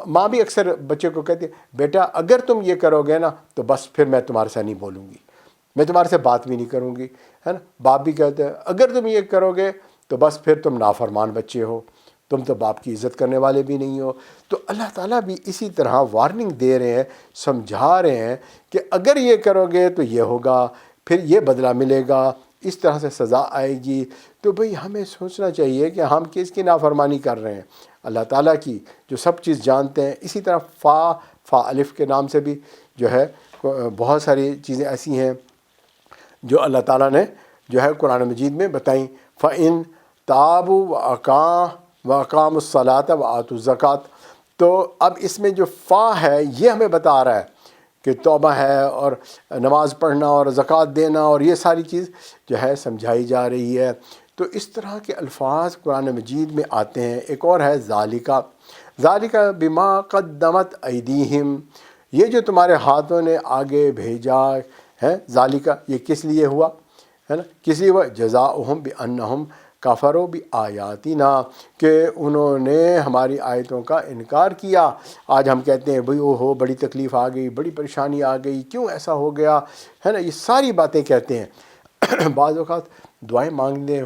ماں بھی اکثر بچے کو کہتی ہے بیٹا اگر تم یہ کرو گے نا تو بس پھر میں تمہارے سے نہیں بولوں گی، میں تمہارے سے بات بھی نہیں کروں گی، ہے نا۔ باپ بھی کہتے ہیں اگر تم یہ کرو گے تو بس پھر تم نافرمان بچے ہو، تم تو باپ کی عزت کرنے والے بھی نہیں ہو۔ تو اللہ تعالیٰ بھی اسی طرح وارننگ دے رہے ہیں، سمجھا رہے ہیں کہ اگر یہ کرو گے تو یہ ہوگا، پھر یہ بدلہ ملے گا، اس طرح سے سزا آئے گی۔ تو بھئی ہمیں سوچنا چاہیے کہ ہم کس کی نافرمانی کر رہے ہیں، اللہ تعالیٰ کی جو سب چیز جانتے ہیں۔ اسی طرح فا الف کے نام سے بھی جو ہے بہت ساری چیزیں ایسی ہیں جو اللہ تعالیٰ نے جو ہے قرآن مجید میں بتائیں، فَإِن تَابُوا وَأَقَامُوا الصَّلَاةَ وَآتُوا الزَّكَاةَ۔ تو اب اس میں جو فا ہے یہ ہمیں بتا رہا ہے کہ توبہ ہے اور نماز پڑھنا اور زکوٰۃ دینا اور یہ ساری چیز جو ہے سمجھائی جا رہی ہے۔ تو اس طرح کے الفاظ قرآن مجید میں آتے ہیں۔ ایک اور ہے ذالک بما قدمت ایدیہم، یہ جو تمہارے ہاتھوں نے آگے بھیجا ہے، ذالک یہ کس لیے ہوا، ہے نا. کسی و جزاؤہم بانہم کفروا بآیاتنا، کہ انہوں نے ہماری آیتوں کا انکار کیا. آج ہم کہتے ہیں بھئی او ہو بڑی تکلیف آ گئی، بڑی پریشانی آ گئی، کیوں ایسا ہو گیا، ہے نا. یہ ساری باتیں کہتے ہیں. بعض اوقات دعائیں مانگنے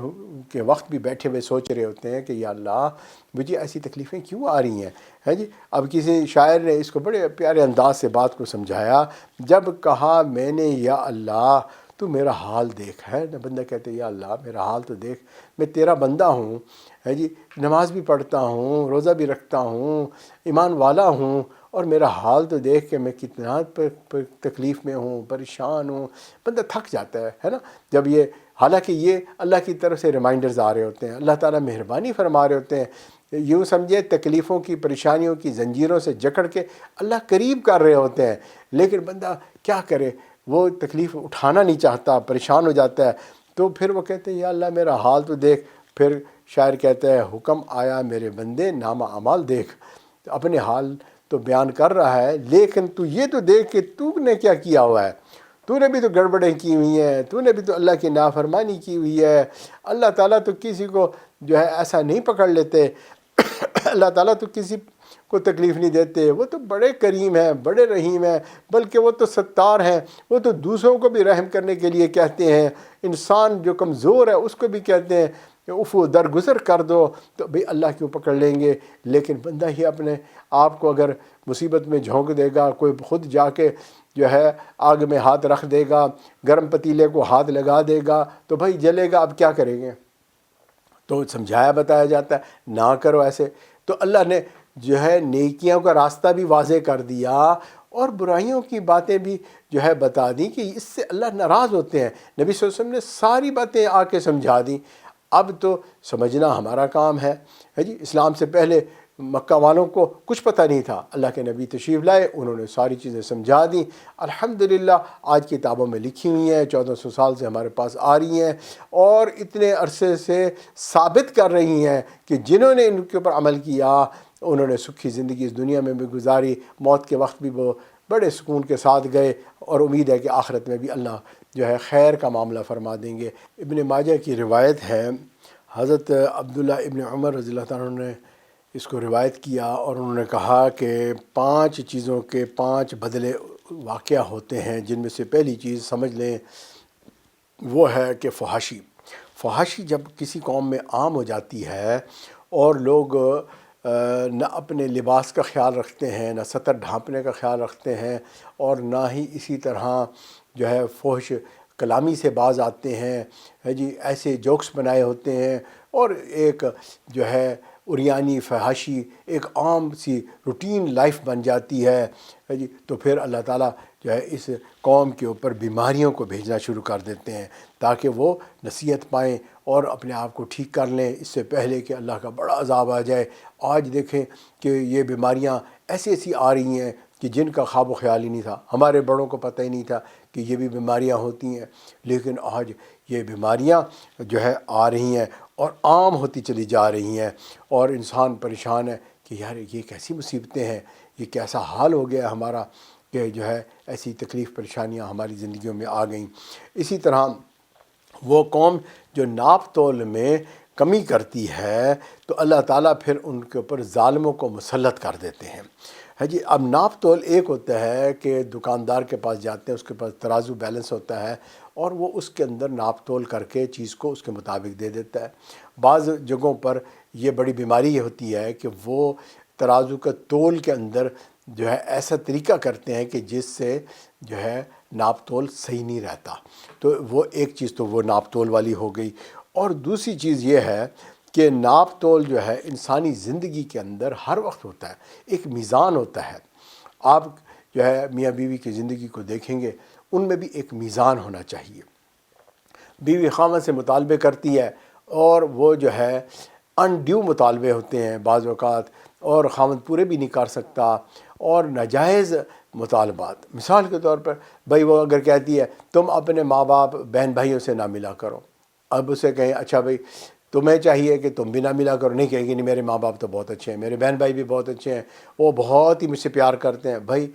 کے وقت بھی بیٹھے ہوئے سوچ رہے ہوتے ہیں کہ یا اللہ مجھے ایسی تکلیفیں کیوں آ رہی ہیں، ہے جی. اب کسی شاعر نے اس کو بڑے پیارے انداز سے بات کو سمجھایا. جب کہا میں نے یا اللہ تو میرا حال دیکھ، ہے نا. بندہ کہتے یا اللہ میرا حال تو دیکھ، میں تیرا بندہ ہوں، ہے جی. نماز بھی پڑھتا ہوں، روزہ بھی رکھتا ہوں، ایمان والا ہوں، اور میرا حال تو دیکھ کہ میں کتنا تکلیف میں ہوں، پریشان ہوں. بندہ تھک جاتا ہے نا. جب یہ حالانکہ یہ اللہ کی طرف سے ریمائنڈرز آ رہے ہوتے ہیں، اللہ تعالیٰ مہربانی فرما رہے ہوتے ہیں. یوں سمجھے تکلیفوں کی، پریشانیوں کی زنجیروں سے جکڑ کے اللہ قریب کر رہے ہوتے ہیں، لیکن بندہ کیا کرے، وہ تکلیف اٹھانا نہیں چاہتا، پریشان ہو جاتا ہے. تو پھر وہ کہتے ہیں یا اللہ میرا حال تو دیکھ. پھر شاعر کہتا ہے حکم آیا میرے بندے نامہ اعمال دیکھ. اپنے حال تو بیان کر رہا ہے، لیکن تو یہ تو دیکھ کہ تو نے کیا کیا ہوا ہے. تو نے بھی تو گڑبڑیں کی ہوئی ہیں، تو نے بھی تو اللہ کی نافرمانی کی ہوئی ہے. اللہ تعالیٰ تو کسی کو جو ہے ایسا نہیں پکڑ لیتے. اللہ تعالیٰ تو کسی کو تکلیف نہیں دیتے. وہ تو بڑے کریم ہیں، بڑے رحیم ہیں، بلکہ وہ تو ستار ہیں. وہ تو دوسروں کو بھی رحم کرنے کے لیے کہتے ہیں. انسان جو کمزور ہے اس کو بھی کہتے ہیں کہ افو درگزر کر دو، تو بھئی اللہ کیوں پکڑ لیں گے. لیکن بندہ ہی اپنے آپ کو اگر مصیبت میں جھونک دے گا، کوئی خود جا کے جو ہے آگ میں ہاتھ رکھ دے گا، گرم پتیلے کو ہاتھ لگا دے گا تو بھائی جلے گا. اب کیا کریں گے؟ تو سمجھایا بتایا جاتا ہے نہ کرو ایسے. تو اللہ نے جو ہے نیکیوں کا راستہ بھی واضح کر دیا اور برائیوں کی باتیں بھی جو ہے بتا دیں کہ اس سے اللہ ناراض ہوتے ہیں. نبی صلی اللہ علیہ وسلم نے ساری باتیں آ کے سمجھا دیں. اب تو سمجھنا ہمارا کام ہے جی. اسلام سے پہلے مکہ والوں کو کچھ پتہ نہیں تھا. اللہ کے نبی تشریف لائے، انہوں نے ساری چیزیں سمجھا دیں. الحمدللہ آج کتابوں میں لکھی ہوئی ہیں، 1400 سال سے ہمارے پاس آ رہی ہیں اور اتنے عرصے سے ثابت کر رہی ہیں کہ جنہوں نے ان کے اوپر عمل کیا انہوں نے سکھی زندگی اس دنیا میں بھی گزاری، موت کے وقت بھی وہ بڑے سکون کے ساتھ گئے، اور امید ہے کہ آخرت میں بھی اللہ جو ہے خیر کا معاملہ فرما دیں گے. ابن ماجہ کی روایت ہے، حضرت عبداللہ ابن عمر رضی اللہ تعالیٰ عنہ نے اس کو روایت کیا اور انہوں نے کہا کہ 5 چیزوں کے 5 بدلے واقعہ ہوتے ہیں، جن میں سے پہلی چیز سمجھ لیں وہ ہے کہ فحاشی جب کسی قوم میں عام ہو جاتی ہے اور لوگ نہ اپنے لباس کا خیال رکھتے ہیں، نہ ستر ڈھانپنے کا خیال رکھتے ہیں، اور نہ ہی اسی طرح جو ہے فحش کلامی سے باز آتے ہیں جی. ایسے جوکس بنائے ہوتے ہیں اور ایک جو ہے اریانی فحاشی ایک عام سی روٹین لائف بن جاتی ہے جی. تو پھر اللہ تعالیٰ جو ہے اس قوم کے اوپر بیماریوں کو بھیجنا شروع کر دیتے ہیں تاکہ وہ نصیحت پائیں اور اپنے آپ کو ٹھیک کر لیں اس سے پہلے کہ اللہ کا بڑا عذاب آ جائے. آج دیکھیں کہ یہ بیماریاں ایسی آ رہی ہیں کہ جن کا خواب و خیال ہی نہیں تھا. ہمارے بڑوں کو پتہ ہی نہیں تھا کہ یہ بھی بیماریاں ہوتی ہیں، لیکن آج یہ بیماریاں جو ہے آ رہی ہیں اور عام ہوتی چلی جا رہی ہیں، اور انسان پریشان ہے کہ یار یہ کیسی مصیبتیں ہیں، یہ کیسا حال ہو گیا ہمارا کہ جو ہے ایسی تکلیف پریشانیاں ہماری زندگیوں میں آ گئیں. اسی طرح وہ قوم جو ناپ تول میں کمی کرتی ہے تو اللہ تعالیٰ پھر ان کے اوپر ظالموں کو مسلط کر دیتے ہیں جی. اب ناپ تول ایک ہوتا ہے کہ دکاندار کے پاس جاتے ہیں، اس کے پاس ترازو بیلنس ہوتا ہے اور وہ اس کے اندر ناپ تول کر کے چیز کو اس کے مطابق دے دیتا ہے. بعض جگہوں پر یہ بڑی بیماری یہ ہوتی ہے کہ وہ ترازو کا تول کے اندر جو ہے ایسا طریقہ کرتے ہیں کہ جس سے جو ہے ناپ تول صحیح نہیں رہتا. تو وہ ایک چیز تو وہ ناپ تول والی ہو گئی. اور دوسری چیز یہ ہے کہ ناپ تول جو ہے انسانی زندگی کے اندر ہر وقت ہوتا ہے، ایک میزان ہوتا ہے. آپ جو ہے میاں بیوی کی زندگی کو دیکھیں گے، ان میں بھی ایک میزان ہونا چاہیے. بیوی خاوند سے مطالبے کرتی ہے اور وہ جو ہے انڈیو مطالبے ہوتے ہیں بعض اوقات، اور خاوند پورے بھی نہیں کر سکتا، اور ناجائز مطالبات. مثال کے طور پر بھائی وہ اگر کہتی ہے تم اپنے ماں باپ بہن بھائیوں سے نہ ملا کرو، اب اسے کہیں اچھا بھائی تمہیں چاہیے کہ تم بھی نہ ملا کرو، نہیں کہیں گی نہیں میرے ماں باپ تو بہت اچھے ہیں، میرے بہن بھائی بھی بہت اچھے ہیں، وہ بہت ہی مجھ سے پیار کرتے ہیں. بھائی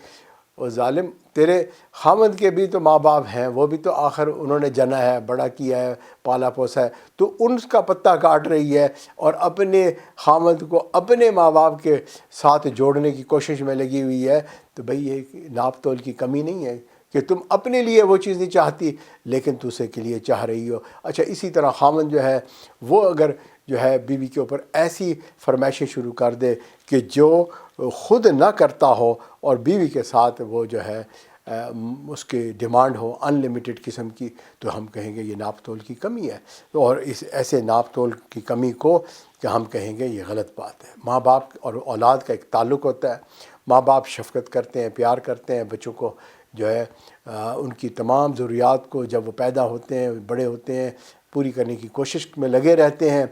اور ظالم تیرے خاوند کے بھی تو ماں باپ ہیں، وہ بھی تو آخر انہوں نے جنا ہے، بڑا کیا ہے، پالا پوسا ہے، تو ان کا پتہ کاٹ رہی ہے اور اپنے خاوند کو اپنے ماں باپ کے ساتھ جوڑنے کی کوشش میں لگی ہوئی ہے۔ تو بھئی یہ ناپ تول کی کمی نہیں ہے کہ تم اپنے لیے وہ چیز نہیں چاہتی لیکن دوسرے کے لیے چاہ رہی ہو۔ اچھا اسی طرح خاوند جو ہے وہ اگر جو ہے بیوی کے اوپر ایسی فرمائشیں شروع کر دے کہ جو خود نہ کرتا ہو اور بیوی کے ساتھ وہ جو ہے اس کی ڈیمانڈ ہو ان لمیٹڈ قسم کی، تو ہم کہیں گے یہ ناپ تول کی کمی ہے۔ اور اس ایسے ناپ تول کی کمی کو کہ ہم کہیں گے یہ غلط بات ہے۔ ماں باپ اور اولاد کا ایک تعلق ہوتا ہے، ماں باپ شفقت کرتے ہیں، پیار کرتے ہیں بچوں کو، جو ہے ان کی تمام ضروریات کو جب وہ پیدا ہوتے ہیں بڑے ہوتے ہیں پوری کرنے کی کوشش میں لگے رہتے ہیں۔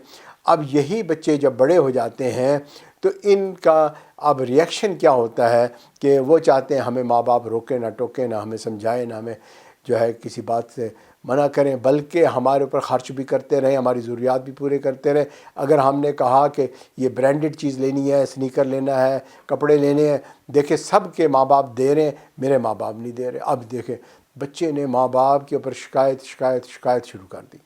اب یہی بچے جب بڑے ہو جاتے ہیں تو ان کا اب ریئیکشن کیا ہوتا ہے کہ وہ چاہتے ہیں ہمیں ماں باپ روکے نہ ٹوکے، نہ ہمیں سمجھائے، نہ ہمیں جو ہے کسی بات سے منع کریں، بلکہ ہمارے اوپر خرچ بھی کرتے رہیں، ہماری ضروریات بھی پورے کرتے رہیں۔ اگر ہم نے کہا کہ یہ برانڈڈ چیز لینی ہے، سنیکر لینا ہے، کپڑے لینے ہیں، دیکھیں سب کے ماں باپ دے رہے ہیں، میرے ماں باپ نہیں دے رہے۔ اب دیکھیں بچے نے ماں باپ کے اوپر شکایت شروع کر دی۔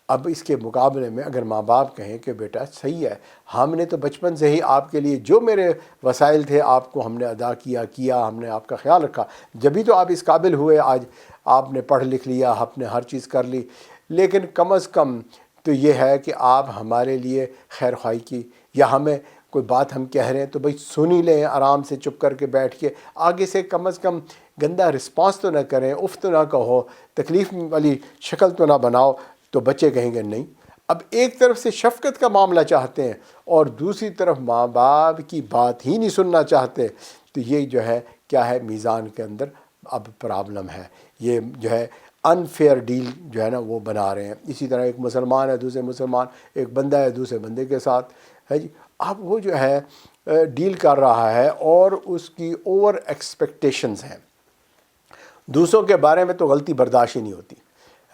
اب اس کے مقابلے میں اگر ماں باپ کہیں کہ بیٹا صحیح ہے، ہم نے تو بچپن سے ہی آپ کے لیے جو میرے وسائل تھے آپ کو ہم نے ادا کیا، ہم نے آپ کا خیال رکھا، جبھی تو آپ اس قابل ہوئے، آج آپ نے پڑھ لکھ لیا، آپ نے ہر چیز کر لی، لیکن کم از کم تو یہ ہے کہ آپ ہمارے لیے خیر خواہی کی، یا ہمیں کوئی بات ہم کہہ رہے ہیں تو بھئی سن ہی لیں، آرام سے چپ کر کے بیٹھ کے، آگے سے کم از کم گندہ رسپانس تو نہ کریں، اف تو نہ کہو، تکلیف والی شکل تو نہ بناؤ۔ تو بچے کہیں گے نہیں۔ اب ایک طرف سے شفقت کا معاملہ چاہتے ہیں اور دوسری طرف ماں باپ کی بات ہی نہیں سننا چاہتے، تو یہ جو ہے کیا ہے، میزان کے اندر اب پرابلم ہے، یہ جو ہے انفیئر ڈیل جو ہے نا وہ بنا رہے ہیں۔ اسی طرح ایک مسلمان ہے دوسرے مسلمان، ایک بندہ ہے دوسرے بندے کے ساتھ ہے جی، اب وہ جو ہے ڈیل کر رہا ہے اور اس کی اوور ایکسپیکٹیشنز ہیں، دوسروں کے بارے میں تو غلطی برداشت ہی نہیں ہوتی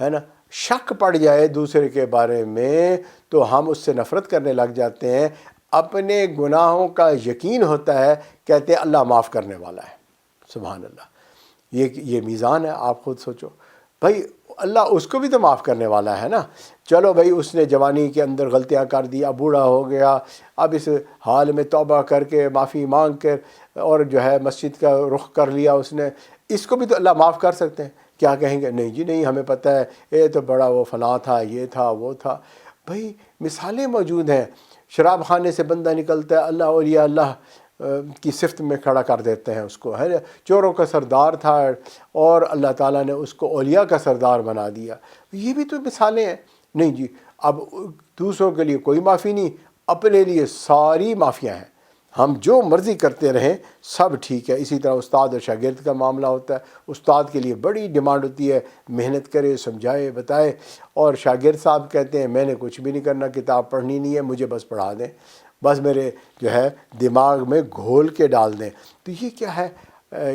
ہے نا، شک پڑ جائے دوسرے کے بارے میں تو ہم اس سے نفرت کرنے لگ جاتے ہیں، اپنے گناہوں کا یقین ہوتا ہے، کہتے ہیں اللہ معاف کرنے والا ہے۔ سبحان اللہ، یہ میزان ہے، آپ خود سوچو بھائی، اللہ اس کو بھی تو معاف کرنے والا ہے نا۔ چلو بھائی اس نے جوانی کے اندر غلطیاں کر دی، اب بوڑھا ہو گیا، اب اس حال میں توبہ کر کے معافی مانگ کر اور جو ہے مسجد کا رخ کر لیا اس نے، اس کو بھی تو اللہ معاف کر سکتے ہیں۔ کیا کہیں گے؟ نہیں جی نہیں، ہمیں پتہ ہے یہ تو بڑا وہ فلاں تھا، یہ تھا وہ تھا۔ بھائی مثالیں موجود ہیں، شراب خانے سے بندہ نکلتا ہے، اللہ اولیاء اللہ کی صفت میں کھڑا کر دیتے ہیں اس کو، ہے نا، چوروں کا سردار تھا اور اللہ تعالیٰ نے اس کو اولیاء کا سردار بنا دیا۔ یہ بھی تو مثالیں ہیں۔ نہیں جی، اب دوسروں کے لیے کوئی معافی نہیں، اپنے لیے ساری معافیاں ہیں، ہم جو مرضی کرتے رہیں سب ٹھیک ہے۔ اسی طرح استاد اور شاگرد کا معاملہ ہوتا ہے، استاد کے لیے بڑی ڈیمانڈ ہوتی ہے، محنت کرے، سمجھائے، بتائے، اور شاگرد صاحب کہتے ہیں میں نے کچھ بھی نہیں کرنا، کتاب پڑھنی نہیں ہے، مجھے بس پڑھا دیں، بس میرے جو ہے دماغ میں گھول کے ڈال دیں۔ تو یہ کیا ہے؟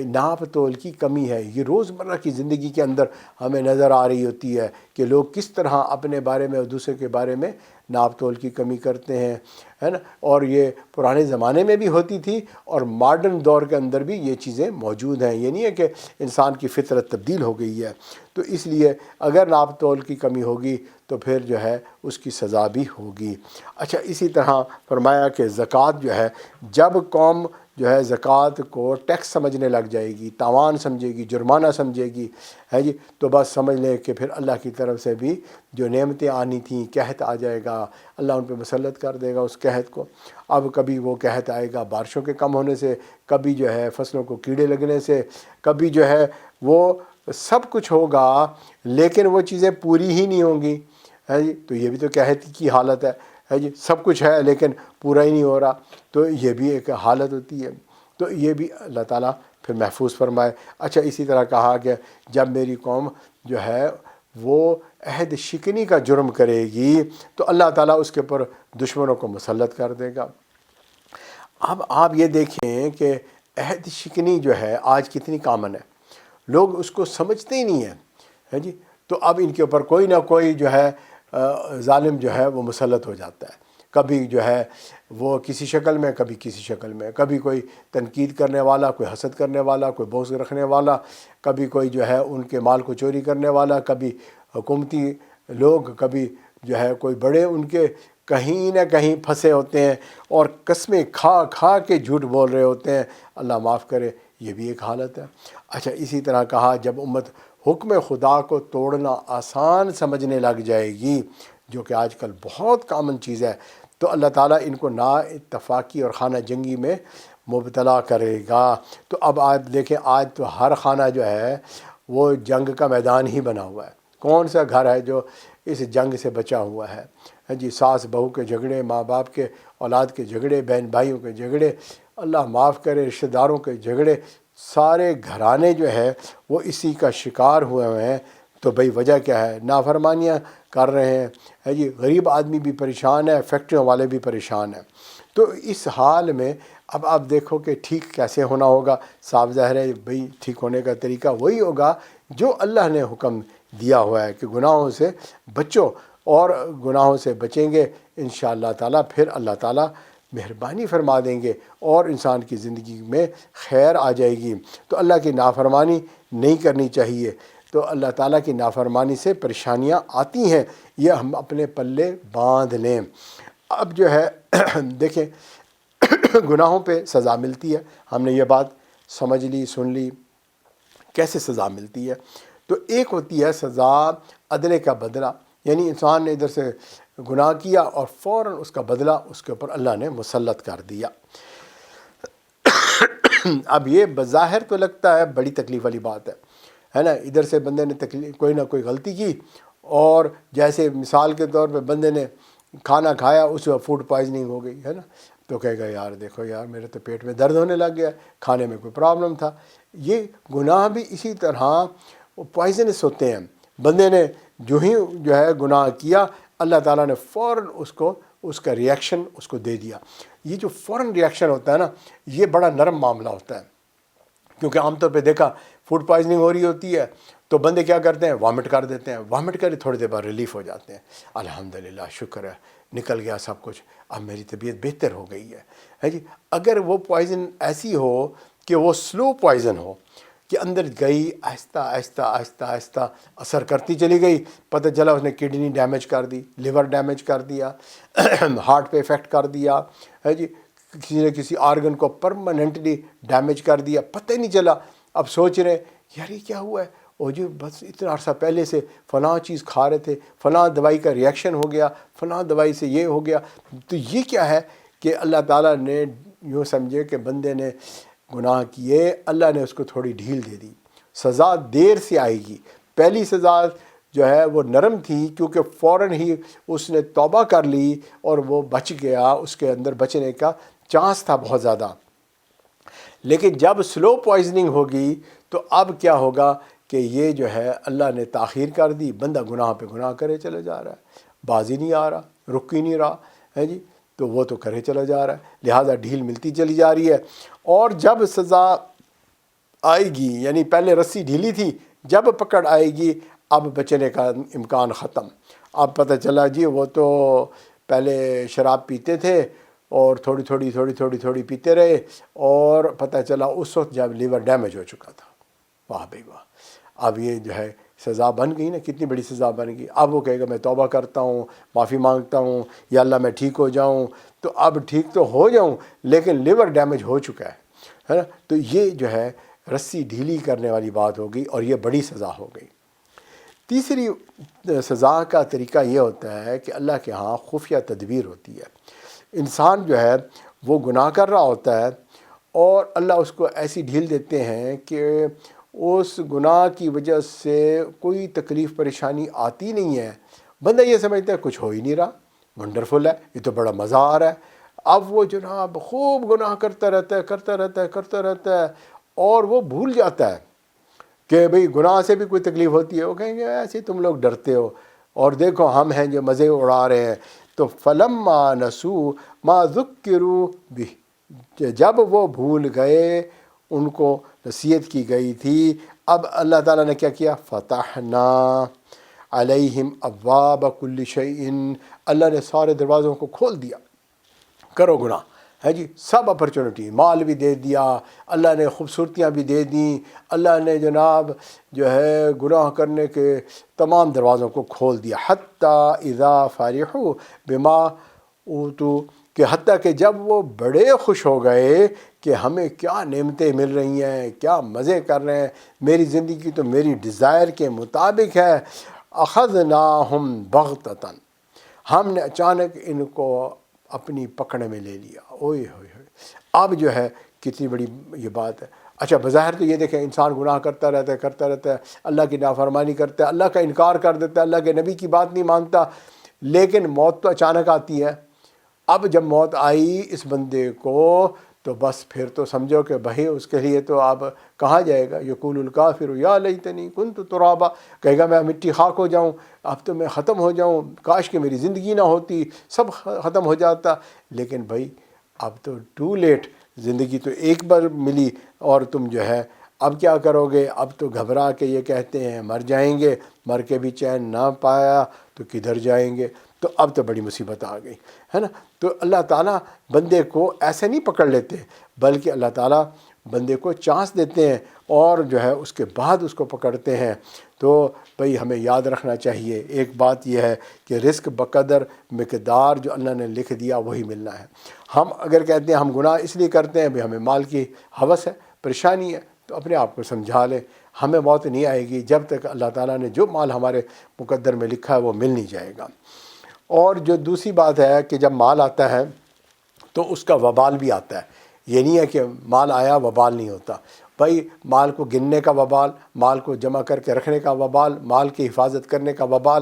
ناپ تول کی کمی ہے۔ یہ روزمرہ کی زندگی کے اندر ہمیں نظر آ رہی ہوتی ہے کہ لوگ کس طرح اپنے بارے میں اور دوسرے کے بارے میں ناپ تول کی کمی کرتے ہیں، ہے نا۔ اور یہ پرانے زمانے میں بھی ہوتی تھی اور ماڈرن دور کے اندر بھی یہ چیزیں موجود ہیں، یہ نہیں ہے کہ انسان کی فطرت تبدیل ہو گئی ہے۔ تو اس لیے اگر ناپ تول کی کمی ہوگی تو پھر جو ہے اس کی سزا بھی ہوگی۔ اچھا اسی طرح فرمایا کہ زکوٰۃ جو ہے، جب قوم جو ہے زکوٰۃ کو ٹیکس سمجھنے لگ جائے گی، تاوان سمجھے گی، جرمانہ سمجھے گی، ہے جی، تو بس سمجھ لیں کہ پھر اللہ کی طرف سے بھی جو نعمتیں آنی تھیں، قحط آ جائے گا، اللہ ان پہ مسلط کر دے گا اس قحط کو۔ اب کبھی وہ قحط آئے گا بارشوں کے کم ہونے سے، کبھی جو ہے فصلوں کو کیڑے لگنے سے، کبھی جو ہے وہ سب کچھ ہوگا لیکن وہ چیزیں پوری ہی نہیں ہوں گی، ہے جی، تو یہ بھی تو قحط کی حالت ہے جی، سب کچھ ہے لیکن پورا ہی نہیں ہو رہا، تو یہ بھی ایک حالت ہوتی ہے۔ تو یہ بھی اللہ تعالیٰ پھر محفوظ فرمائے۔ اچھا اسی طرح کہا کہ جب میری قوم جو ہے وہ عہد شکنی کا جرم کرے گی تو اللہ تعالیٰ اس کے اوپر دشمنوں کو مسلط کر دے گا۔ اب آپ یہ دیکھیں کہ عہد شکنی جو ہے آج کتنی کامن ہے، لوگ اس کو سمجھتے ہی نہیں ہیں، ہے جی، تو اب ان کے اوپر کوئی نہ کوئی جو ہے ظالم جو ہے وہ مسلط ہو جاتا ہے۔ کبھی جو ہے وہ کسی شکل میں، کبھی کسی شکل میں، کبھی کوئی تنقید کرنے والا، کوئی حسد کرنے والا، کوئی بغض رکھنے والا، کبھی کوئی جو ہے ان کے مال کو چوری کرنے والا، کبھی حکومتی لوگ، کبھی جو ہے کوئی بڑے ان کے کہیں نہ کہیں پھنسے ہوتے ہیں اور قسمیں کھا کھا کے جھوٹ بول رہے ہوتے ہیں۔ اللہ معاف کرے، یہ بھی ایک حالت ہے۔ اچھا، اسی طرح کہا جب امت حکم خدا کو توڑنا آسان سمجھنے لگ جائے گی، جو کہ آج کل بہت کامن چیز ہے، تو اللہ تعالیٰ ان کو نا اتفاقی اور خانہ جنگی میں مبتلا کرے گا۔ تو اب آج دیکھیں، آج تو ہر خانہ جو ہے وہ جنگ کا میدان ہی بنا ہوا ہے۔ کون سا گھر ہے جو اس جنگ سے بچا ہوا ہے؟ جی، ساس بہو کے جھگڑے، ماں باپ کے اولاد کے جھگڑے، بہن بھائیوں کے جھگڑے، اللہ معاف کرے رشتہ داروں کے جھگڑے، سارے گھرانے جو ہے وہ اسی کا شکار ہوئے ہیں۔ تو بھئی وجہ کیا ہے؟ نافرمانیاں کر رہے ہیں۔ جی، غریب آدمی بھی پریشان ہے، فیکٹریوں والے بھی پریشان ہیں۔ تو اس حال میں اب آپ دیکھو کہ ٹھیک کیسے ہونا ہوگا۔ صاف ظاہر ہے بھئی ٹھیک ہونے کا طریقہ وہی ہوگا جو اللہ نے حکم دیا ہوا ہے کہ گناہوں سے بچو، اور گناہوں سے بچیں گے انشاءاللہ تعالیٰ، پھر اللہ تعالیٰ مہربانی فرما دیں گے اور انسان کی زندگی میں خیر آ جائے گی۔ تو اللہ کی نافرمانی نہیں کرنی چاہیے۔ تو اللہ تعالیٰ کی نافرمانی سے پریشانیاں آتی ہیں، یہ ہم اپنے پلے باندھ لیں۔ اب جو ہے دیکھیں، گناہوں پہ سزا ملتی ہے، ہم نے یہ بات سمجھ لی، سن لی۔ کیسے سزا ملتی ہے؟ تو ایک ہوتی ہے سزا عدلے کا بدلہ، یعنی انسان نے ادھر سے گناہ کیا اور فوراً اس کا بدلہ اس کے اوپر اللہ نے مسلط کر دیا۔ اب یہ بظاہر تو لگتا ہے بڑی تکلیف والی بات ہے نا؟ ادھر سے بندے نے کوئی نہ کوئی غلطی کی، اور جیسے مثال کے طور پہ بندے نے کھانا کھایا، اس وقت فوڈ پوائزننگ ہو گئی ہے نا، تو کہے گا یار دیکھو یار میرے تو پیٹ میں درد ہونے لگ گیا، کھانے میں کوئی پرابلم تھا۔ یہ گناہ بھی اسی طرح پوائزنس ہوتے ہیں۔ بندے نے جو ہی جو ہے گناہ کیا، اللہ تعالیٰ نے فوراً اس کا ریئیکشن اس کو دے دیا۔ یہ جو فوراً ریئیکشن ہوتا ہے نا، یہ بڑا نرم معاملہ ہوتا ہے، کیونکہ عام طور پہ دیکھا فوڈ پوائزننگ ہو رہی ہوتی ہے تو بندے کیا کرتے ہیں؟ وامٹ کر دیتے ہیں، وامٹ کرے تھوڑی دیر بعد ریلیف ہو جاتے ہیں، الحمدللہ شکر ہے نکل گیا سب کچھ، اب میری طبیعت بہتر ہو گئی ہے جی۔ اگر وہ پوائزن ایسی ہو کہ وہ سلو پوائزن ہو کہ اندر گئی، آہستہ آہستہ آہستہ آہستہ اثر کرتی چلی گئی، پتہ چلا اس نے کڈنی ڈیمیج کر دی، لیور ڈیمیج کر دیا، ہارٹ پہ افیکٹ کر دیا ہے جی، کسی نے کسی آرگن کو پرماننٹلی ڈیمیج کر دیا، پتہ ہی نہیں چلا۔ اب سوچ رہے یار یہ کیا ہوا ہے؟ اور جو بس اتنا عرصہ پہلے سے فلاں چیز کھا رہے تھے، فلاں دوائی کا ریئیکشن ہو گیا، فلاں دوائی سے یہ ہو گیا۔ تو یہ کیا ہے کہ اللہ تعالیٰ نے یوں سمجھے کہ بندے نے گناہ کیے، اللہ نے اس کو تھوڑی ڈھیل دے دی، سزا دیر سے آئے گی۔ پہلی سزا جو ہے وہ نرم تھی، کیونکہ فوراً ہی اس نے توبہ کر لی اور وہ بچ گیا، اس کے اندر بچنے کا چانس تھا بہت زیادہ۔ لیکن جب سلو پوائزننگ ہوگی تو اب کیا ہوگا کہ یہ جو ہے اللہ نے تاخیر کر دی، بندہ گناہ پہ گناہ کرے چلے جا رہا ہے، باز ہی نہیں آ رہا، رک ہی نہیں رہا ہے جی، تو وہ تو کرے چلا جا رہا ہے، لہٰذا ڈھیل ملتی چلی جا رہی ہے۔ اور جب سزا آئے گی، یعنی پہلے رسی ڈھیلی تھی، جب پکڑ آئے گی اب بچنے کا امکان ختم۔ اب پتہ چلا جی وہ تو پہلے شراب پیتے تھے اور تھوڑی تھوڑی پیتے رہے، اور پتہ چلا اس وقت جب لیور ڈیمیج ہو چکا تھا۔ واہ بھائی واہ، اب یہ جو ہے سزا بن گئی نا، کتنی بڑی سزا بن گئی۔ اب وہ کہے گا میں توبہ کرتا ہوں، معافی مانگتا ہوں، یا اللہ میں ٹھیک ہو جاؤں۔ تو اب ٹھیک تو ہو جاؤں لیکن لیور ڈیمیج ہو چکا ہے نا، تو یہ جو ہے رسی ڈھیلی کرنے والی بات ہوگی اور یہ بڑی سزا ہو گئی۔ تیسری سزا کا طریقہ یہ ہوتا ہے کہ اللہ کے ہاں خفیہ تدبیر ہوتی ہے۔ انسان جو ہے وہ گناہ کر رہا ہوتا ہے اور اللہ اس کو ایسی ڈھیل دیتے ہیں کہ اس گناہ کی وجہ سے کوئی تکلیف پریشانی آتی نہیں ہے، بندہ یہ سمجھتا ہے کچھ ہو ہی نہیں رہا، ونڈرفل ہے، یہ تو بڑا مزہ آ رہا ہے۔ اب وہ جناب خوب گناہ کرتا رہتا ہے اور وہ بھول جاتا ہے کہ بھئی گناہ سے بھی کوئی تکلیف ہوتی ہے۔ وہ کہیں گے ایسے تم لوگ ڈرتے ہو، اور دیکھو ہم ہیں جو مزے اڑا رہے ہیں۔ تو فلما نسوا ما ذکروا بہ، جب وہ بھول گئے ان کو نصیحت کی گئی تھی، اب اللہ تعالیٰ نے کیا کیا؟ فتحنا، علیہم ابواب کل شیء، اللہ نے سارے دروازوں کو کھول دیا، کرو گناہ ہے جی، سب اپرچونٹی، مال بھی دے دیا اللہ نے، خوبصورتیاں بھی دے دیں اللہ نے، جناب جو ہے گناہ کرنے کے تمام دروازوں کو کھول دیا، حتیٰ اذا فرحوا بما اوتوا، کہ حتیٰ کہ جب وہ بڑے خوش ہو گئے کہ ہمیں کیا نعمتیں مل رہی ہیں، کیا مزے کر رہے ہیں، میری زندگی تو میری ڈیزائر کے مطابق ہے، اخذناہم بغتۃ، ہم نے اچانک ان کو اپنی پکڑ میں لے لیا، اوئے ہوئے ہوئے، اب جو ہے کتنی بڑی یہ بات ہے۔ اچھا بظاہر تو یہ دیکھیں انسان گناہ کرتا رہتا ہے، اللہ کی نافرمانی کرتا ہے، اللہ کا انکار کر دیتا ہے، اللہ کے نبی کی بات نہیں مانتا، لیکن موت تو اچانک آتی ہے۔ اب جب موت آئی اس بندے کو تو بس پھر تو سمجھو کہ بھائی اس کے لیے تو اب کہاں جائے گا، یقول الکافر یا لیتنی کنت ترابا، کہے گا میں مٹی خاک ہو جاؤں، اب تو میں ختم ہو جاؤں، کاش کہ میری زندگی نہ ہوتی، سب ختم ہو جاتا۔ لیکن بھائی اب تو ٹو لیٹ، زندگی تو ایک بار ملی اور تم جو ہے اب کیا کرو گے؟ اب تو گھبرا کے یہ کہتے ہیں مر جائیں گے، مر کے بھی چین نہ پایا تو کدھر جائیں گے؟ تو اب تو بڑی مصیبت آ گئی ہے نا۔ تو اللہ تعالیٰ بندے کو ایسے نہیں پکڑ لیتے، بلکہ اللہ تعالیٰ بندے کو چانس دیتے ہیں اور جو ہے اس کے بعد اس کو پکڑتے ہیں۔ تو بھئی ہمیں یاد رکھنا چاہیے ایک بات یہ ہے کہ رزق بقدر مقدار جو اللہ نے لکھ دیا وہی ملنا ہے۔ ہم اگر کہتے ہیں ہم گناہ اس لیے کرتے ہیں بھی ہمیں مال کی ہوس ہے، پریشانی ہے، تو اپنے آپ کو سمجھا لیں ہمیں موت نہیں آئے گی جب تک اللہ تعالیٰ نے جو مال ہمارے مقدر میں لکھا ہے وہ مل نہیں جائے گا۔ اور جو دوسری بات ہے کہ جب مال آتا ہے تو اس کا وبال بھی آتا ہے، یہ نہیں ہے کہ مال آیا وبال نہیں ہوتا۔ بھائی مال کو گننے کا وبال، مال کو جمع کر کے رکھنے کا وبال، مال کی حفاظت کرنے کا وبال،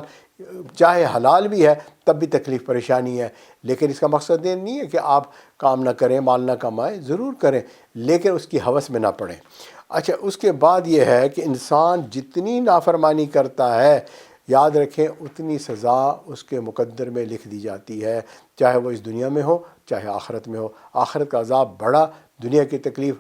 چاہے حلال بھی ہے تب بھی تکلیف پریشانی ہے، لیکن اس کا مقصد یہ نہیں ہے کہ آپ کام نہ کریں، مال نہ کمائیں، ضرور کریں لیکن اس کی ہوس میں نہ پڑیں۔ اچھا اس کے بعد یہ ہے کہ انسان جتنی نافرمانی کرتا ہے یاد رکھیں اتنی سزا اس کے مقدر میں لکھ دی جاتی ہے، چاہے وہ اس دنیا میں ہو چاہے آخرت میں ہو۔ آخرت کا عذاب بڑا، دنیا کی تکلیف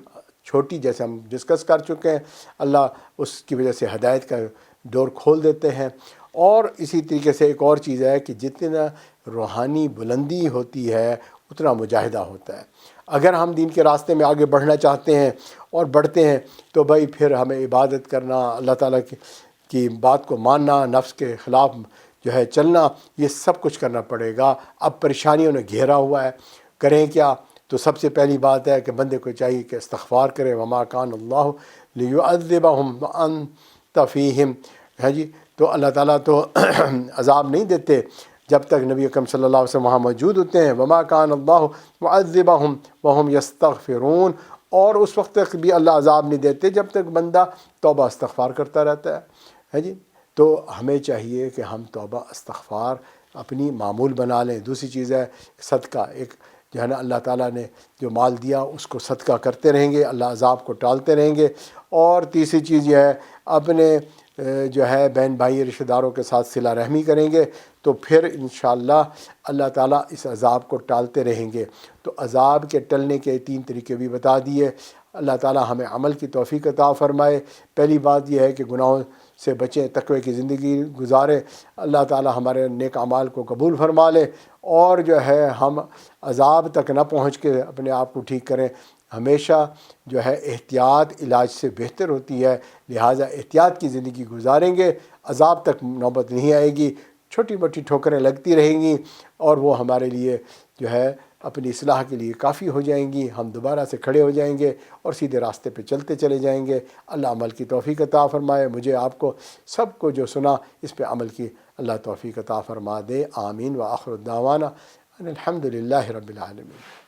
چھوٹی، جیسے ہم ڈسکس کر چکے ہیں، اللہ اس کی وجہ سے ہدایت کا ڈور کھول دیتے ہیں۔ اور اسی طریقے سے ایک اور چیز ہے کہ جتنا روحانی بلندی ہوتی ہے اتنا مجاہدہ ہوتا ہے۔ اگر ہم دین کے راستے میں آگے بڑھنا چاہتے ہیں اور بڑھتے ہیں تو بھائی پھر ہمیں عبادت کرنا، اللہ تعالیٰ کی بات کو ماننا، نفس کے خلاف جو ہے چلنا، یہ سب کچھ کرنا پڑے گا۔ اب پریشانیوں نے گھیرا ہوا ہے، کریں کیا؟ تو سب سے پہلی بات ہے کہ بندے کو چاہیے کہ استغفار کرے، وما کان اللہ لیعذبہم وانت فیہم، ہے جی۔ تو اللہ تعالیٰ تو عذاب نہیں دیتے جب تک نبی اکرم صلی اللہ علیہ وسلم وہاں موجود ہوتے ہیں، وما کان اللہ معذبہم وہم یستغفرون، اور اس وقت تک بھی اللہ عذاب نہیں دیتے جب تک بندہ توبہ استغفار کرتا رہتا ہے جی۔ تو ہمیں چاہیے کہ ہم توبہ استغفار اپنی معمول بنا لیں۔ دوسری چیز ہے صدقہ، ایک جو ہے نا اللہ تعالیٰ نے جو مال دیا اس کو صدقہ کرتے رہیں گے، اللہ عذاب کو ٹالتے رہیں گے۔ اور تیسری چیز یہ ہے اپنے جو ہے بہن بھائی رشتہ داروں کے ساتھ صلہ رحمی کریں گے تو پھر انشاءاللہ اللہ تعالیٰ اس عذاب کو ٹالتے رہیں گے۔ تو عذاب کے ٹلنے کے 3 طریقے بھی بتا دیے۔ اللہ تعالیٰ ہمیں عمل کی توفیق عطا فرمائے۔ پہلی بات یہ ہے کہ گناہوں سے بچیں، تقوی کی زندگی گزاریں، اللہ تعالیٰ ہمارے نیک اعمال کو قبول فرما لے، اور جو ہے ہم عذاب تک نہ پہنچ کے اپنے آپ کو ٹھیک کریں۔ ہمیشہ جو ہے احتیاط علاج سے بہتر ہوتی ہے، لہٰذا احتیاط کی زندگی گزاریں گے، عذاب تک نوبت نہیں آئے گی، چھوٹی موٹی ٹھوکریں لگتی رہیں گی اور وہ ہمارے لیے جو ہے اپنی اصلاح کے لیے کافی ہو جائیں گی، ہم دوبارہ سے کھڑے ہو جائیں گے اور سیدھے راستے پہ چلتے چلے جائیں گے۔ اللہ عمل کی توفیق عطا فرمائے، مجھے آپ کو سب کو جو سنا اس پہ عمل کی اللہ توفیق عطا فرما دے، آمین۔ وآخر الدعوانا ان الحمد للہ رب العالمین۔